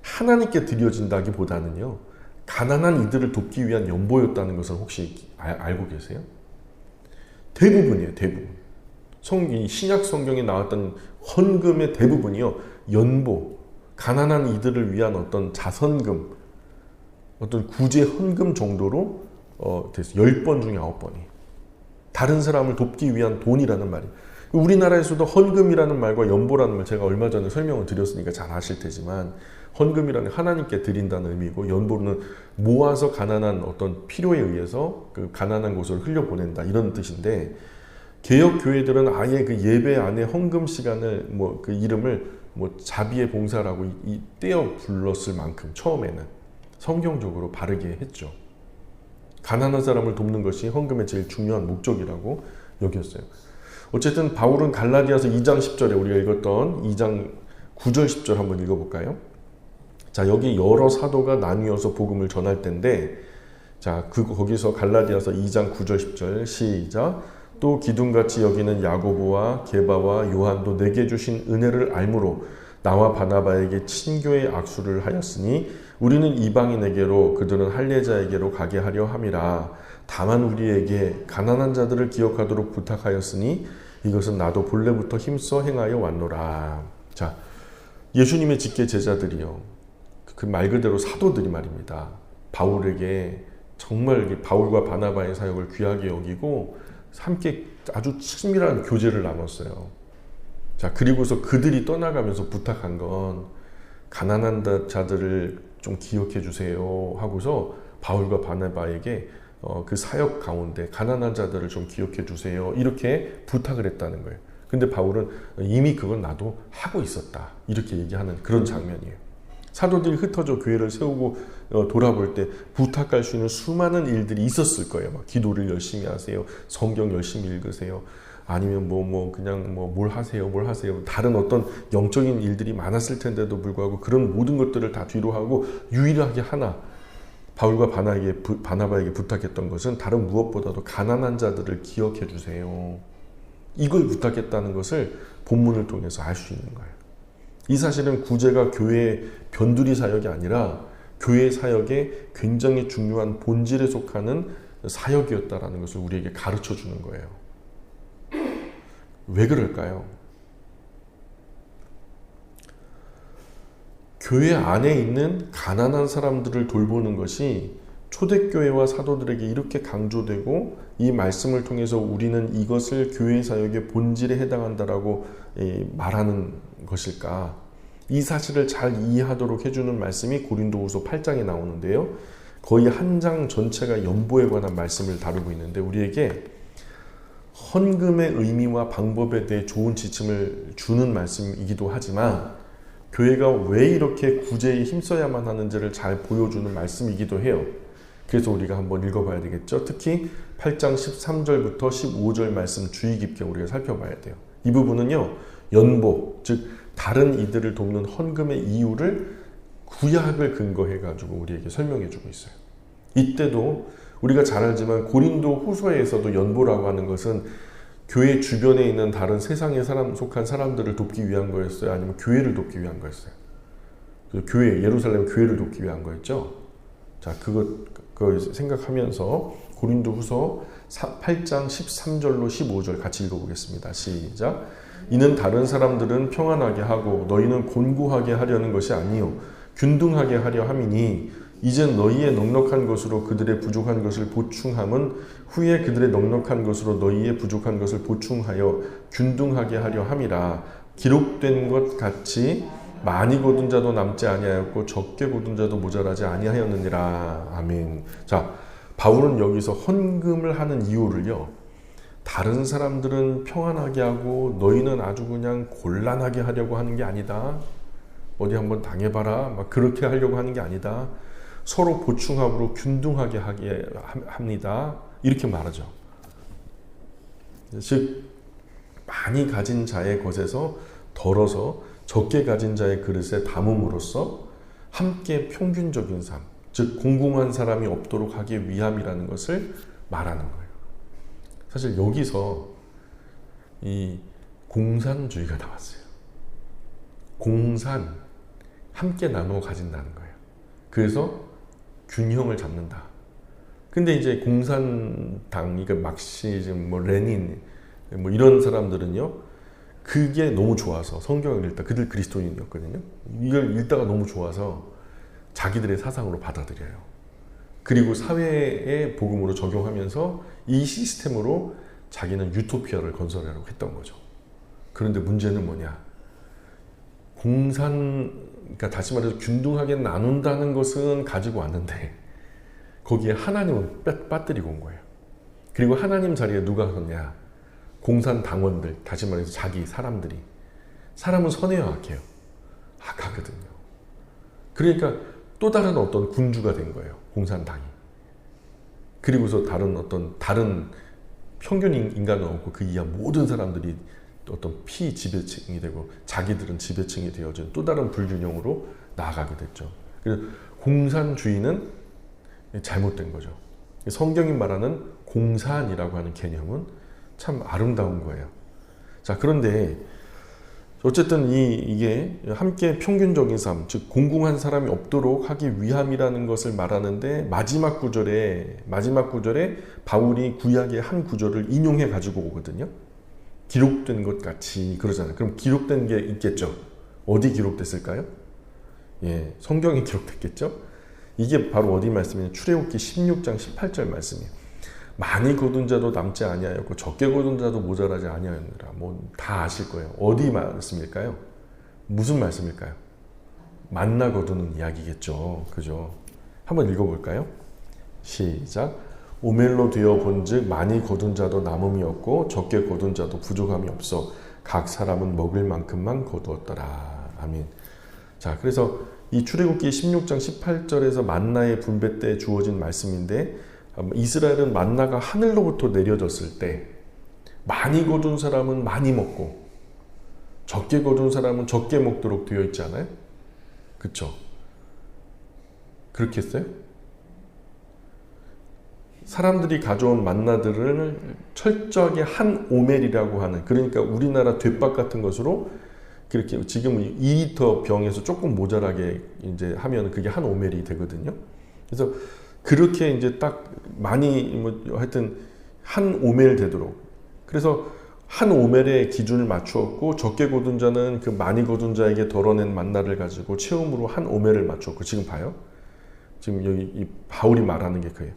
S1: 하나님께 드려진다기보다는요, 가난한 이들을 돕기 위한 연보였다는 것을 혹시 알고 계세요? 대부분이에요, 대부분. 신약 성경에 나왔던 헌금의 대부분이요, 연보, 가난한 이들을 위한 어떤 자선금, 어떤 구제 헌금 정도로 됐어요. 10번 중에 9번이. 다른 사람을 돕기 위한 돈이라는 말이. 우리나라에서도 헌금이라는 말과 연보라는 말, 제가 얼마 전에 설명을 드렸으니까 잘 아실 테지만, 헌금이라는 하나님께 드린다는 의미고, 연보는 모아서 가난한 어떤 필요에 의해서 그 가난한 곳으로 흘려보낸다, 이런 뜻인데, 개혁 교회들은 아예 그 예배 안에 헌금 시간을 그 이름을 자비의 봉사라고 떼어 불렀을 만큼 처음에는 성경적으로 바르게 했죠. 가난한 사람을 돕는 것이 헌금의 제일 중요한 목적이라고 여겼어요. 어쨌든 바울은 갈라디아서 2장 10절에 우리가 읽었던 2장 9절 10절 한번 읽어볼까요? 자, 여기 여러 사도가 나뉘어서 복음을 전할 텐데, 자, 거기서 갈라디아서 2장 9절 10절 시작. 또 기둥같이 여기는 야고보와 게바와 요한도 내게 주신 은혜를 알므로 나와 바나바에게 친교의 악수를 하였으니 우리는 이방인에게로 그들은 할례자에게로 가게 하려 함이라. 다만 우리에게 가난한 자들을 기억하도록 부탁하였으니 이것은 나도 본래부터 힘써 행하여 왔노라. 자, 예수님의 직계 제자들이요, 그 말 그대로 사도들이 말입니다. 바울에게 정말 바울과 바나바의 사역을 귀하게 여기고 함께 아주 친밀한 교제를 나눴어요. 자, 그리고서 그들이 떠나가면서 부탁한 건 가난한 자들을 좀 기억해 주세요 하고서 바울과 바나바에게 그 사역 가운데 가난한 자들을 좀 기억해 주세요, 이렇게 부탁을 했다는 거예요. 근데 바울은 이미 그건 나도 하고 있었다, 이렇게 얘기하는 그런 장면이에요. 사도들이 흩어져 교회를 세우고 돌아볼 때 부탁할 수 있는 수많은 일들이 있었을 거예요. 막 기도를 열심히 하세요, 성경 열심히 읽으세요, 아니면 그냥 뭘 하세요. 다른 어떤 영적인 일들이 많았을 텐데도 불구하고 그런 모든 것들을 다 뒤로 하고 유일하게 하나, 바울과 바나바에게 부탁했던 것은 다른 무엇보다도 가난한 자들을 기억해 주세요, 이걸 부탁했다는 것을 본문을 통해서 알 수 있는 거예요. 이 사실은 구제가 교회의 변두리 사역이 아니라 교회 사역의 굉장히 중요한 본질에 속하는 사역이었다라는 것을 우리에게 가르쳐 주는 거예요. 왜 그럴까요? 교회 안에 있는 가난한 사람들을 돌보는 것이 초대교회와 사도들에게 이렇게 강조되고, 이 말씀을 통해서 우리는 이것을 교회 사역의 본질에 해당한다라고 말하는 것일까? 이 사실을 잘 이해하도록 해주는 말씀이 고린도후서 8장에 나오는데요, 거의 한 장 전체가 연보에 관한 말씀을 다루고 있는데, 우리에게 헌금의 의미와 방법에 대해 좋은 지침을 주는 말씀이기도 하지만 교회가 왜 이렇게 구제에 힘써야만 하는지를 잘 보여주는 말씀이기도 해요. 그래서 우리가 한번 읽어봐야 되겠죠. 특히 8장 13절부터 15절 말씀 주의 깊게 우리가 살펴봐야 돼요. 이 부분은요, 연보, 즉 다른 이들을 돕는 헌금의 이유를 구약을 근거해가지고 우리에게 설명해주고 있어요. 이때도 우리가 잘 알지만 고린도 후서에서도 연보라고 하는 것은 교회 주변에 있는 다른 세상에 속한 사람들을 돕기 위한 거였어요? 아니면 교회를 돕기 위한 거였어요? 예루살렘 교회를 돕기 위한 거였죠? 자, 그거 생각하면서 고린도 후서 8장 13절로 15절 같이 읽어보겠습니다. 시작. 이는 다른 사람들은 평안하게 하고 너희는 곤고하게 하려는 것이 아니요 균등하게 하려 함이니 이젠 너희의 넉넉한 것으로 그들의 부족한 것을 보충함은 후에 그들의 넉넉한 것으로 너희의 부족한 것을 보충하여 균등하게 하려 함이라. 기록된 것 같이 많이 거둔 자도 남지 아니하였고 적게 거둔 자도 모자라지 아니하였느니라. 아멘. 자, 바울은 여기서 헌금을 하는 이유를요, 다른 사람들은 평안하게 하고 너희는 아주 그냥 곤란하게 하려고 하는 게 아니다. 어디 한번 당해봐라. 막 그렇게 하려고 하는 게 아니다. 서로 보충함으로 균등하게 하게 합니다. 이렇게 말하죠. 즉 많이 가진 자의 것에서 덜어서 적게 가진 자의 그릇에 담음으로써 함께 평균적인 삶, 즉 공공한 사람이 없도록 하기 위함이라는 것을 말하는 거예요. 사실 여기서 이 공산주의가 나왔어요. 공산, 함께 나누어 가진다는 거예요. 그래서 균형을 잡는다. 근데 이제 공산당, 그러니까 막시즘, 뭐 레닌, 뭐 이런 사람들은요, 그게 너무 좋아서 성경을 읽다, 그들 그리스도인이었거든요. 이걸 읽다가 너무 좋아서 자기들의 사상으로 받아들여요. 그리고 사회의 복음으로 적용하면서 이 시스템으로 자기는 유토피아를 건설하려고 했던 거죠. 그런데 문제는 뭐냐? 그러니까 다시 말해서 균등하게 나눈다는 것은 가지고 왔는데 거기에 하나님은 빠뜨리고 온 거예요. 그리고 하나님 자리에 누가 섰냐? 공산당원들, 다시 말해서 자기 사람들이. 사람은 선해요, 악해요? 악하거든요. 그러니까 또 다른 어떤 군주가 된 거예요, 공산당이. 그리고서 다른 평균 인간은 없고 그 이하 모든 사람들이 어떤 피지배층이 되고 자기들은 지배층이 되어진 또 다른 불균형으로 나아가게 됐죠. 그래서 공산주의는 잘못된 거죠. 성경이 말하는 공산이라고 하는 개념은 참 아름다운 거예요. 자, 그런데 어쨌든 이게 함께 평균적인 삶, 즉 공공한 사람이 없도록 하기 위함이라는 것을 말하는데 마지막 구절에 바울이 구약의 한 구절을 인용해 가지고 오거든요. 기록된 것 같이 그러잖아요. 그럼 기록된 게 있겠죠. 어디 기록됐을까요? 예, 성경에 기록됐겠죠. 이게 바로 어디 말씀이냐? 출애굽기 16장 18절 말씀이에요. 많이 거둔 자도 남지 아니하였고 적게 거둔 자도 모자라지 아니하였느라. 뭐 다 아실 거예요. 어디 말씀일까요? 무슨 말씀일까요? 만나 거두는 이야기겠죠. 그죠? 한번 읽어볼까요? 시작. 오멜로 되어 본즉 많이 거둔 자도 남음이 없고 적게 거둔 자도 부족함이 없어 각 사람은 먹을 만큼만 거두었더라. 아멘. 자, 그래서 이 출애굽기 16장 18절에서 만나의 분배 때 주어진 말씀인데, 이스라엘은 만나가 하늘로부터 내려졌을 때 많이 거둔 사람은 많이 먹고 적게 거둔 사람은 적게 먹도록 되어 있지 않아요? 그쵸? 그렇게 했어요? 사람들이 가져온 만나들을 철저하게 한 오멜이라고 하는, 그러니까 우리나라 돛박 같은 것으로 그렇게 지금 2리터 병에서 조금 모자라게 이제 하면 그게 한 오멜이 되거든요. 그래서 그렇게 이제 딱 많이 뭐 하여튼 한 오멜 되도록, 그래서 한 오멜의 기준을 맞추었고 적게 거둔 자는 그 많이 거둔 자에게 덜어낸 만나를 가지고 채움으로 한 오멜을 맞추었고, 지금 봐요. 지금 여기 이 바울이 말하는 게 그예요.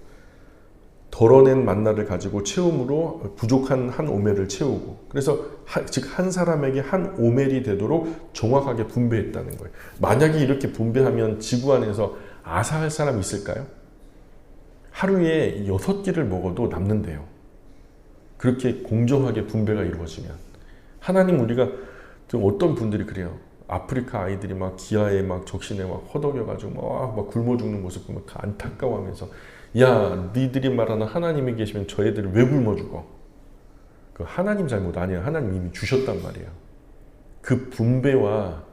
S1: 덜어낸 만나를 가지고 채움으로 부족한 한 오멜을 채우고, 그래서 즉 한 사람에게 한 오멜이 되도록 정확하게 분배했다는 거예요. 만약에 이렇게 분배하면 지구 안에서 아사할 사람이 있을까요? 하루에 6끼를 먹어도 남는데요. 그렇게 공정하게 분배가 이루어지면. 하나님, 우리가 좀 어떤 분들이 그래요. 아프리카 아이들이 막 기아에 막 적신에 막 허덕여가지고 막 굶어 죽는 모습 보면 안타까워하면서, 야, 니들이 말하는 하나님이 계시면 저 애들을 왜 굶어 죽어? 그 하나님 잘못 아니야. 하나님 이미 주셨단 말이야. 그 분배와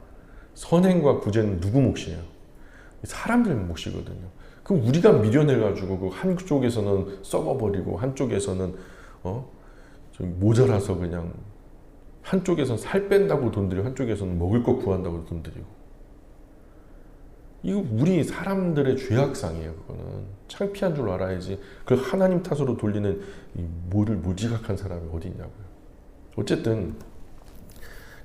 S1: 선행과 구제는 누구 몫이에요? 사람들 몫이거든요. 그럼 우리가 미련해가지고 그 한쪽에서는 썩어버리고 한쪽에서는 좀 모자라서 그냥, 한쪽에서는 살 뺀다고 돈 들이고 한쪽에서는 먹을 거 구한다고 돈 들이고. 이거 우리 사람들의 죄악상이에요. 그거는 창피한 줄 알아야지. 그걸 하나님 탓으로 돌리는 뭐를 무지각한 사람이 어디 있냐고요. 어쨌든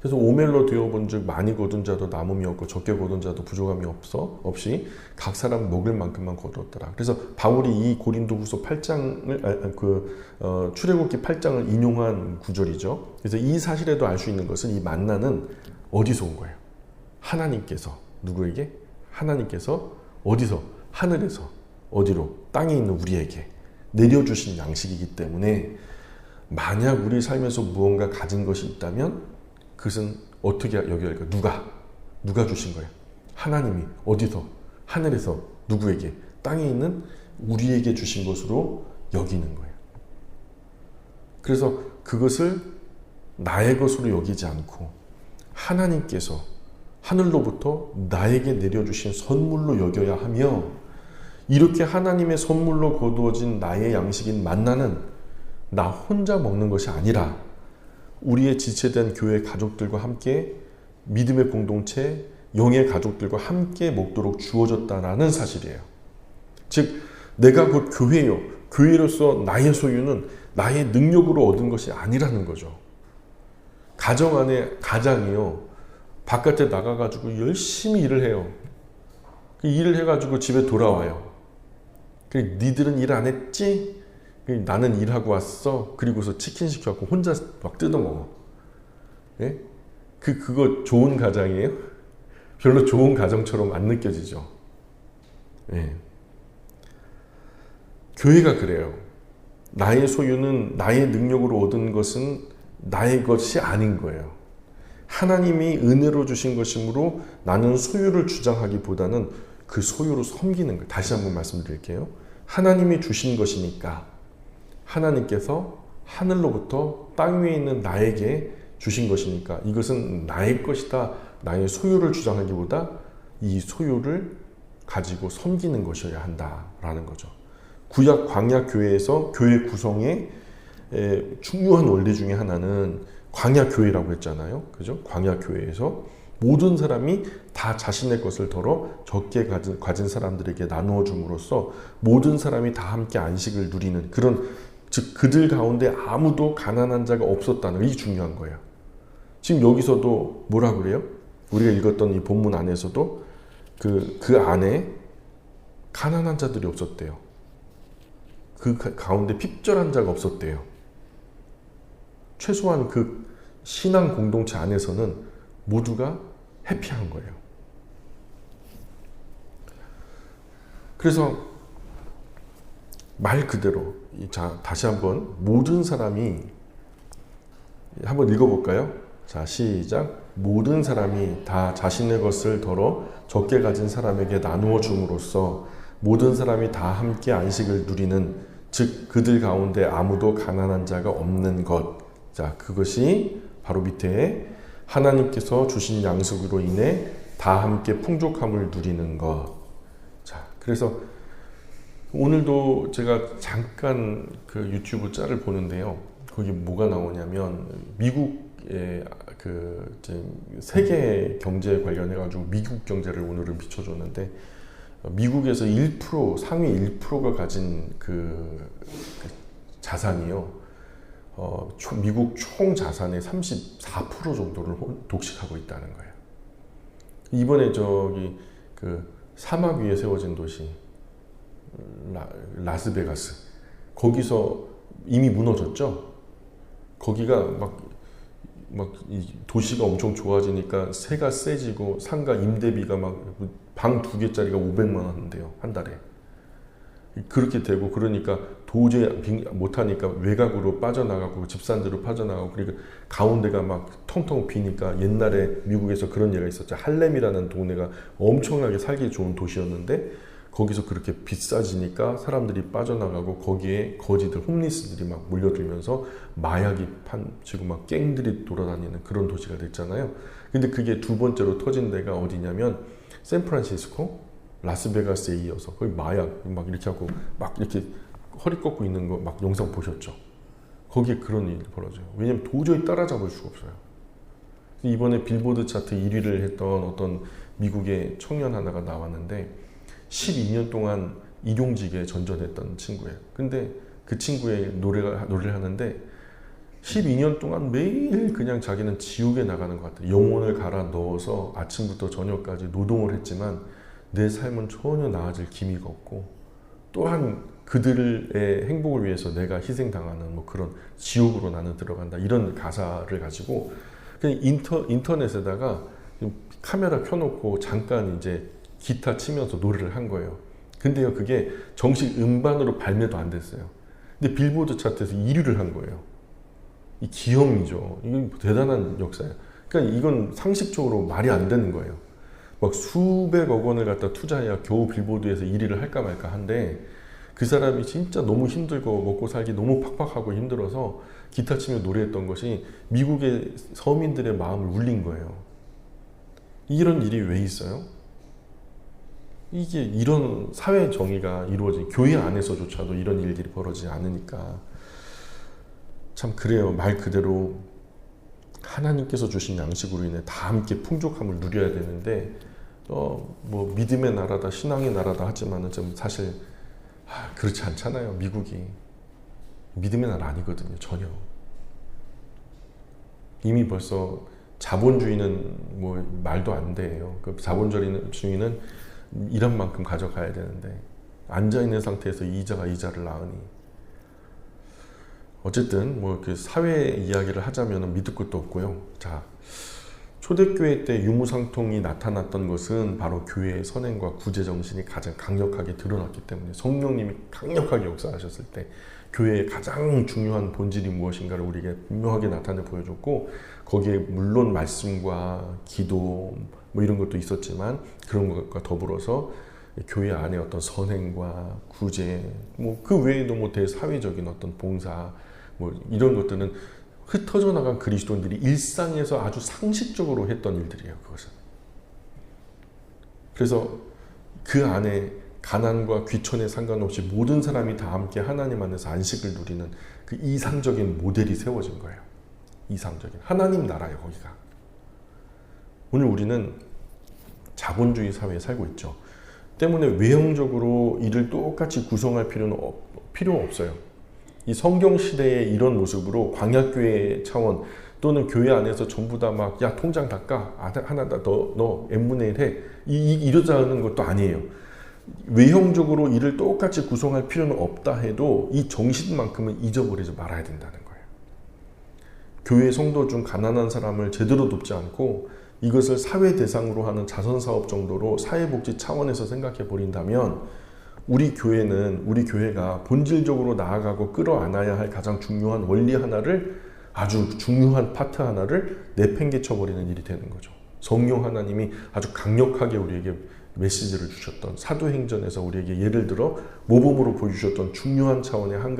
S1: 그래서 오멜로 되어본즉 많이 거둔 자도 남음이 없고 적게 거둔 자도 부족함이 없이 각 사람 먹을 만큼만 거두었더라. 그래서 바울이 이 고린도후서 8장을 출애굽기 8장을 인용한 구절이죠. 그래서 이 사실에도 알 수 있는 것은 이 만나는 어디서 온 거예요? 하나님께서 누구에게? 하나님께서 어디서? 하늘에서 어디로? 땅에 있는 우리에게 내려주신 양식이기 때문에 만약 우리 삶에서 무언가 가진 것이 있다면 그것은 어떻게 여겨야 할까? 누가 주신 거예요? 하나님이 어디서? 하늘에서 누구에게? 땅에 있는 우리에게 주신 것으로 여기는 거예요. 그래서 그것을 나의 것으로 여기지 않고 하나님께서 하늘로부터 나에게 내려주신 선물로 여겨야 하며, 이렇게 하나님의 선물로 거두어진 나의 양식인 만나는 나 혼자 먹는 것이 아니라 우리의 지체된 교회 가족들과 함께 믿음의 공동체, 영의 가족들과 함께 먹도록 주어졌다라는 사실이에요. 즉 내가 곧 교회요. 교회로서 나의 소유는 나의 능력으로 얻은 것이 아니라는 거죠. 가정 안에 가장이요. 바깥에 나가가지고 열심히 일을 해요. 그 일을 해가지고 집에 돌아와요. 니들은 일 안 했지? 나는 일하고 왔어. 그리고서 치킨 시켜갖고 혼자 막 뜯어먹어. 예? 그거 좋은 가장이에요? 별로 좋은 가정처럼 안 느껴지죠. 예. 교회가 그래요. 나의 소유는 나의 능력으로 얻은 것은 나의 것이 아닌 거예요. 하나님이 은혜로 주신 것이므로 나는 소유를 주장하기보다는 그 소유로 섬기는 거예요. 다시 한번 말씀드릴게요. 하나님이 주신 것이니까 하나님께서 하늘로부터 땅 위에 있는 나에게 주신 것이니까 이것은 나의 것이다. 나의 소유를 주장하기보다 이 소유를 가지고 섬기는 것이어야 한다라는 거죠. 구약 광야 교회에서 교회 구성의 중요한 원리 중에 하나는 광야 교회라고 했잖아요. 그죠? 광야 교회에서 모든 사람이 다 자신의 것을 덜어 적게 가진 사람들에게 나누어 줌으로써 모든 사람이 다 함께 안식을 누리는 그런, 즉 그들 가운데 아무도 가난한 자가 없었다는 게 중요한 거예요. 지금 여기서도 뭐라 그래요? 우리가 읽었던 이 본문 안에서도 그 안에 가난한 자들이 없었대요. 그 가운데 핍절한 자가 없었대요. 최소한 그 신앙 공동체 안에서는 모두가 해피한 거예요. 그래서 말 그대로, 자, 다시 한번 모든 사람이 한번 읽어볼까요? 자, 시작. 모든 사람이 다 자신의 것을 덜어 적게 가진 사람에게 나누어 줌으로써 모든 사람이 다 함께 안식을 누리는, 즉 그들 가운데 아무도 가난한 자가 없는 것. 자, 그것이 바로 밑에 하나님께서 주신 양식으로 인해 다 함께 풍족함을 누리는 것. 자, 그래서 오늘도 제가 잠깐 그 유튜브 짤을 보는데요. 거기 뭐가 나오냐면 미국의 그 세계 경제 관련해가지고 미국 경제를 오늘은 비춰줬는데, 미국에서 1% 상위 1%가 가진 그 자산이요. 미국 총 자산의 34% 정도를 독식하고 있다는 거예요. 이번에 저기 그 사막 위에 세워진 도시 라스베가스, 거기서 이미 무너졌죠. 거기가 막 이 도시가 엄청 좋아지니까 세가 세지고 상가 임대비가 막 방 2개짜리가 500만 원 한대요, 한 달에. 그렇게 되고, 그러니까 도저히 못하니까 외곽으로 빠져나가고 집산지로 빠져나가고, 그러니까 가운데가 막 텅텅 비니까, 옛날에 미국에서 그런 얘기가 있었죠. 할렘이라는 동네가 엄청나게 살기 좋은 도시였는데 거기서 그렇게 비싸지니까 사람들이 빠져나가고 거기에 거지들, 홈리스들이 막 몰려들면서 마약이 판치고 막 갱들이 돌아다니는 그런 도시가 됐잖아요. 근데 그게 두 번째로 터진 데가 어디냐면 샌프란시스코, 라스베가스에 이어서 거기 마약 막 이렇게 하고 막 이렇게 허리 꺾고 있는 거 막 영상 보셨죠? 거기에 그런 일이 벌어져요. 왜냐면 도저히 따라잡을 수가 없어요. 이번에 빌보드 차트 1위를 했던 어떤 미국의 청년 하나가 나왔는데 12년 동안 일용직에 전전했던 친구예요. 근데 그 친구의 노래를 하는데 12년 동안 매일 그냥 자기는 지옥에 나가는 것 같아요. 영혼을 갈아 넣어서 아침부터 저녁까지 노동을 했지만 내 삶은 전혀 나아질 기미가 없고, 또한 그들의 행복을 위해서 내가 희생당하는 뭐 그런 지옥으로 나는 들어간다, 이런 가사를 가지고 그냥 인터넷에다가 카메라 켜놓고 잠깐 이제 기타 치면서 노래를 한 거예요. 근데요, 그게 정식 음반으로 발매도 안 됐어요. 근데 빌보드 차트에서 1위를 한 거예요. 이 기염이죠. 이건 대단한 역사예요. 그러니까 이건 상식적으로 말이 안 되는 거예요. 막 수백억 원을 갖다 투자해야 겨우 빌보드에서 1위를 할까 말까 한데, 그 사람이 진짜 너무 힘들고 먹고 살기 너무 팍팍하고 힘들어서 기타 치며 노래했던 것이 미국의 서민들의 마음을 울린 거예요. 이런 일이 왜 있어요? 이게 이런 사회 정의가 이루어진 교회 안에서조차도 이런 일들이 벌어지지 않으니까 참 그래요. 말 그대로 하나님께서 주신 양식으로 인해 다 함께 풍족함을 누려야 되는데, 뭐 믿음의 나라다, 신앙의 나라다 하지만은 좀 사실 그렇지 않잖아요. 미국이 믿음의 나라 아니거든요. 전혀. 이미 벌써 자본주의는 뭐 말도 안 돼요. 그 자본주의는 일한 만큼 가져가야 되는데 앉아 있는 상태에서 이자가 이자를 낳으니, 어쨌든 뭐 그 사회 이야기를 하자면 밑도 끝도 없고요. 자, 초대교회 때 유무상통이 나타났던 것은 바로 교회의 선행과 구제 정신이 가장 강력하게 드러났기 때문에, 성령님이 강력하게 역사하셨을 때 교회의 가장 중요한 본질이 무엇인가를 우리에게 분명하게 나타내 보여줬고, 거기에 물론 말씀과 기도 뭐 이런 것도 있었지만, 그런 것과 더불어서 교회 안에 어떤 선행과 구제, 뭐 그 외에도 뭐 대사회적인 어떤 봉사, 뭐 이런 것들은 흩어져 나간 그리스도인들이 일상에서 아주 상식적으로 했던 일들이에요. 그것은. 그래서 그 안에 가난과 귀천에 상관없이 모든 사람이 다 함께 하나님 안에서 안식을 누리는 그 이상적인 모델이 세워진 거예요. 이상적인 하나님 나라예요, 거기가. 오늘 우리는 자본주의 사회에 살고 있죠. 때문에 외형적으로 이를 똑같이 구성할 필요는 없어요. 이 성경 시대의 이런 모습으로 광야교회 차원 또는 교회 안에서 전부 다 막 야 통장 닦아, 하나 너 n분의 1 해, 이러자는 것도 아니에요. 외형적으로 이를 똑같이 구성할 필요는 없다 해도 이 정신만큼은 잊어버리지 말아야 된다는 거예요. 교회 성도 중 가난한 사람을 제대로 돕지 않고 이것을 사회 대상으로 하는 자선사업 정도로 사회복지 차원에서 생각해 버린다면, 우리 교회가 본질적으로 나아가고 끌어안아야 할 가장 중요한 원리 하나를, 아주 중요한 파트 하나를 내팽개쳐 버리는 일이 되는 거죠. 성령 하나님이 아주 강력하게 우리에게 메시지를 주셨던, 사도행전에서 우리에게 예를 들어 모범으로 보여주셨던 중요한 차원의 한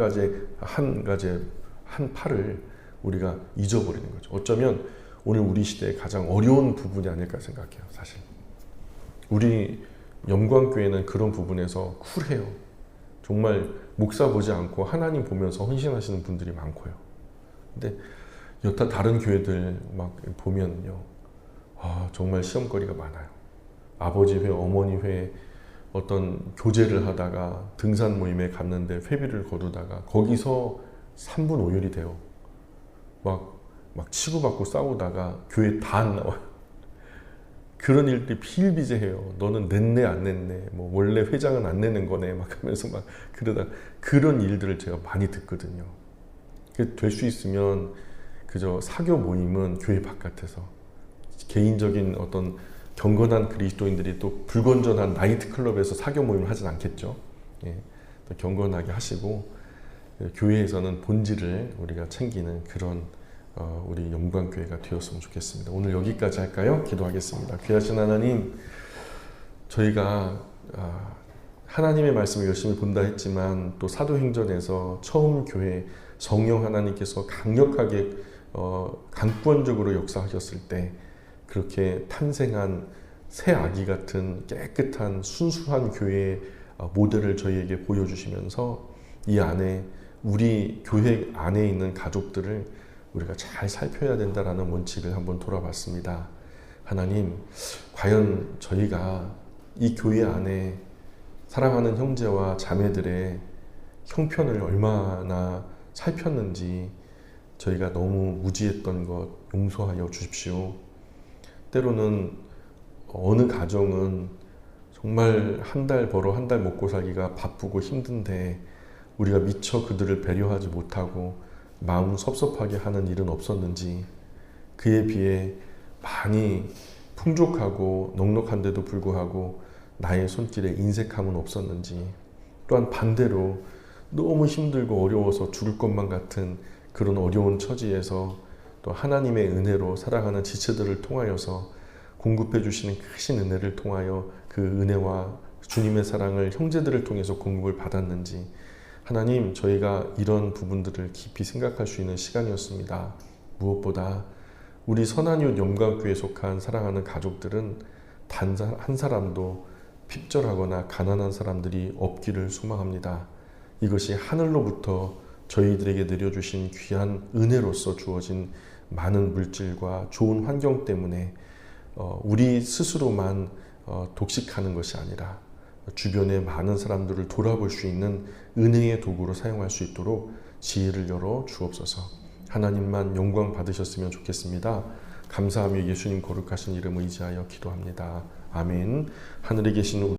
S1: 팔을 우리가 잊어버리는 거죠. 어쩌면 오늘 우리 시대의 가장 어려운 부분이 아닐까 생각해요. 사실 우리 영광교회는 그런 부분에서 쿨해요. 정말 목사 보지 않고 하나님 보면서 헌신하시는 분들이 많고요. 근데 여타 다른 교회들 막 보면요, 정말 시험거리가 많아요. 아버지 회, 어머니 회 어떤 교제를 하다가 등산 모임에 갔는데 회비를 거두다가 거기서 3분 5열이 돼요. 막 치고받고 싸우다가 교회 다 안 나와요. 그런 일들이 비일비재해요. 너는 냈네 안 냈네, 뭐 원래 회장은 안 내는 거네 막 하면서 막 그러다, 그런 일들을 제가 많이 듣거든요. 될 수 있으면 그저 사교 모임은 교회 바깥에서, 개인적인 어떤 경건한 그리스도인들이 또 불건전한 나이트클럽에서 사교 모임을 하진 않겠죠. 예, 경건하게 하시고 교회에서는 본질을 우리가 챙기는 그런 우리 영광교회가 되었으면 좋겠습니다. 오늘 여기까지 할까요? 기도하겠습니다. 귀하신 하나님, 저희가 하나님의 말씀을 열심히 본다 했지만 또 사도행전에서 처음 교회 성령 하나님께서 강력하게 강권적으로 역사하셨을 때 그렇게 탄생한 새 아기 같은 깨끗한 순수한 교회의 모델을 저희에게 보여주시면서 이 안에 우리 교회 안에 있는 가족들을 우리가 잘 살펴야 된다라는 원칙을 한번 돌아봤습니다. 하나님, 과연 저희가 이 교회 안에 사랑하는 형제와 자매들의 형편을 얼마나 살폈는지, 저희가 너무 무지했던 것 용서하여 주십시오. 때로는 어느 가정은 정말 한 달 벌어 한 달 먹고 살기가 바쁘고 힘든데 우리가 미처 그들을 배려하지 못하고 마음 섭섭하게 하는 일은 없었는지, 그에 비해 많이 풍족하고 넉넉한데도 불구하고 나의 손길에 인색함은 없었는지, 또한 반대로 너무 힘들고 어려워서 죽을 것만 같은 그런 어려운 처지에서 또 하나님의 은혜로 살아가는 지체들을 통하여서 공급해 주시는 크신 은혜를 통하여 그 은혜와 주님의 사랑을 형제들을 통해서 공급을 받았는지, 하나님, 저희가 이런 부분들을 깊이 생각할 수 있는 시간이었습니다. 무엇보다 우리 선한이웃 영광교회에 속한 사랑하는 가족들은 단 한 사람도 핍절하거나 가난한 사람들이 없기를 소망합니다. 이것이 하늘로부터 저희들에게 내려주신 귀한 은혜로서 주어진 많은 물질과 좋은 환경 때문에 우리 스스로만 독식하는 것이 아니라 주변의 많은 사람들을 돌아볼 수 있는 은혜의 도구로 사용할 수 있도록 지혜를 열어 주옵소서. 하나님만 영광 받으셨으면 좋겠습니다. 감사하며 예수님 거룩하신 이름을 의지하여 기도합니다. 아멘. 하늘에 계신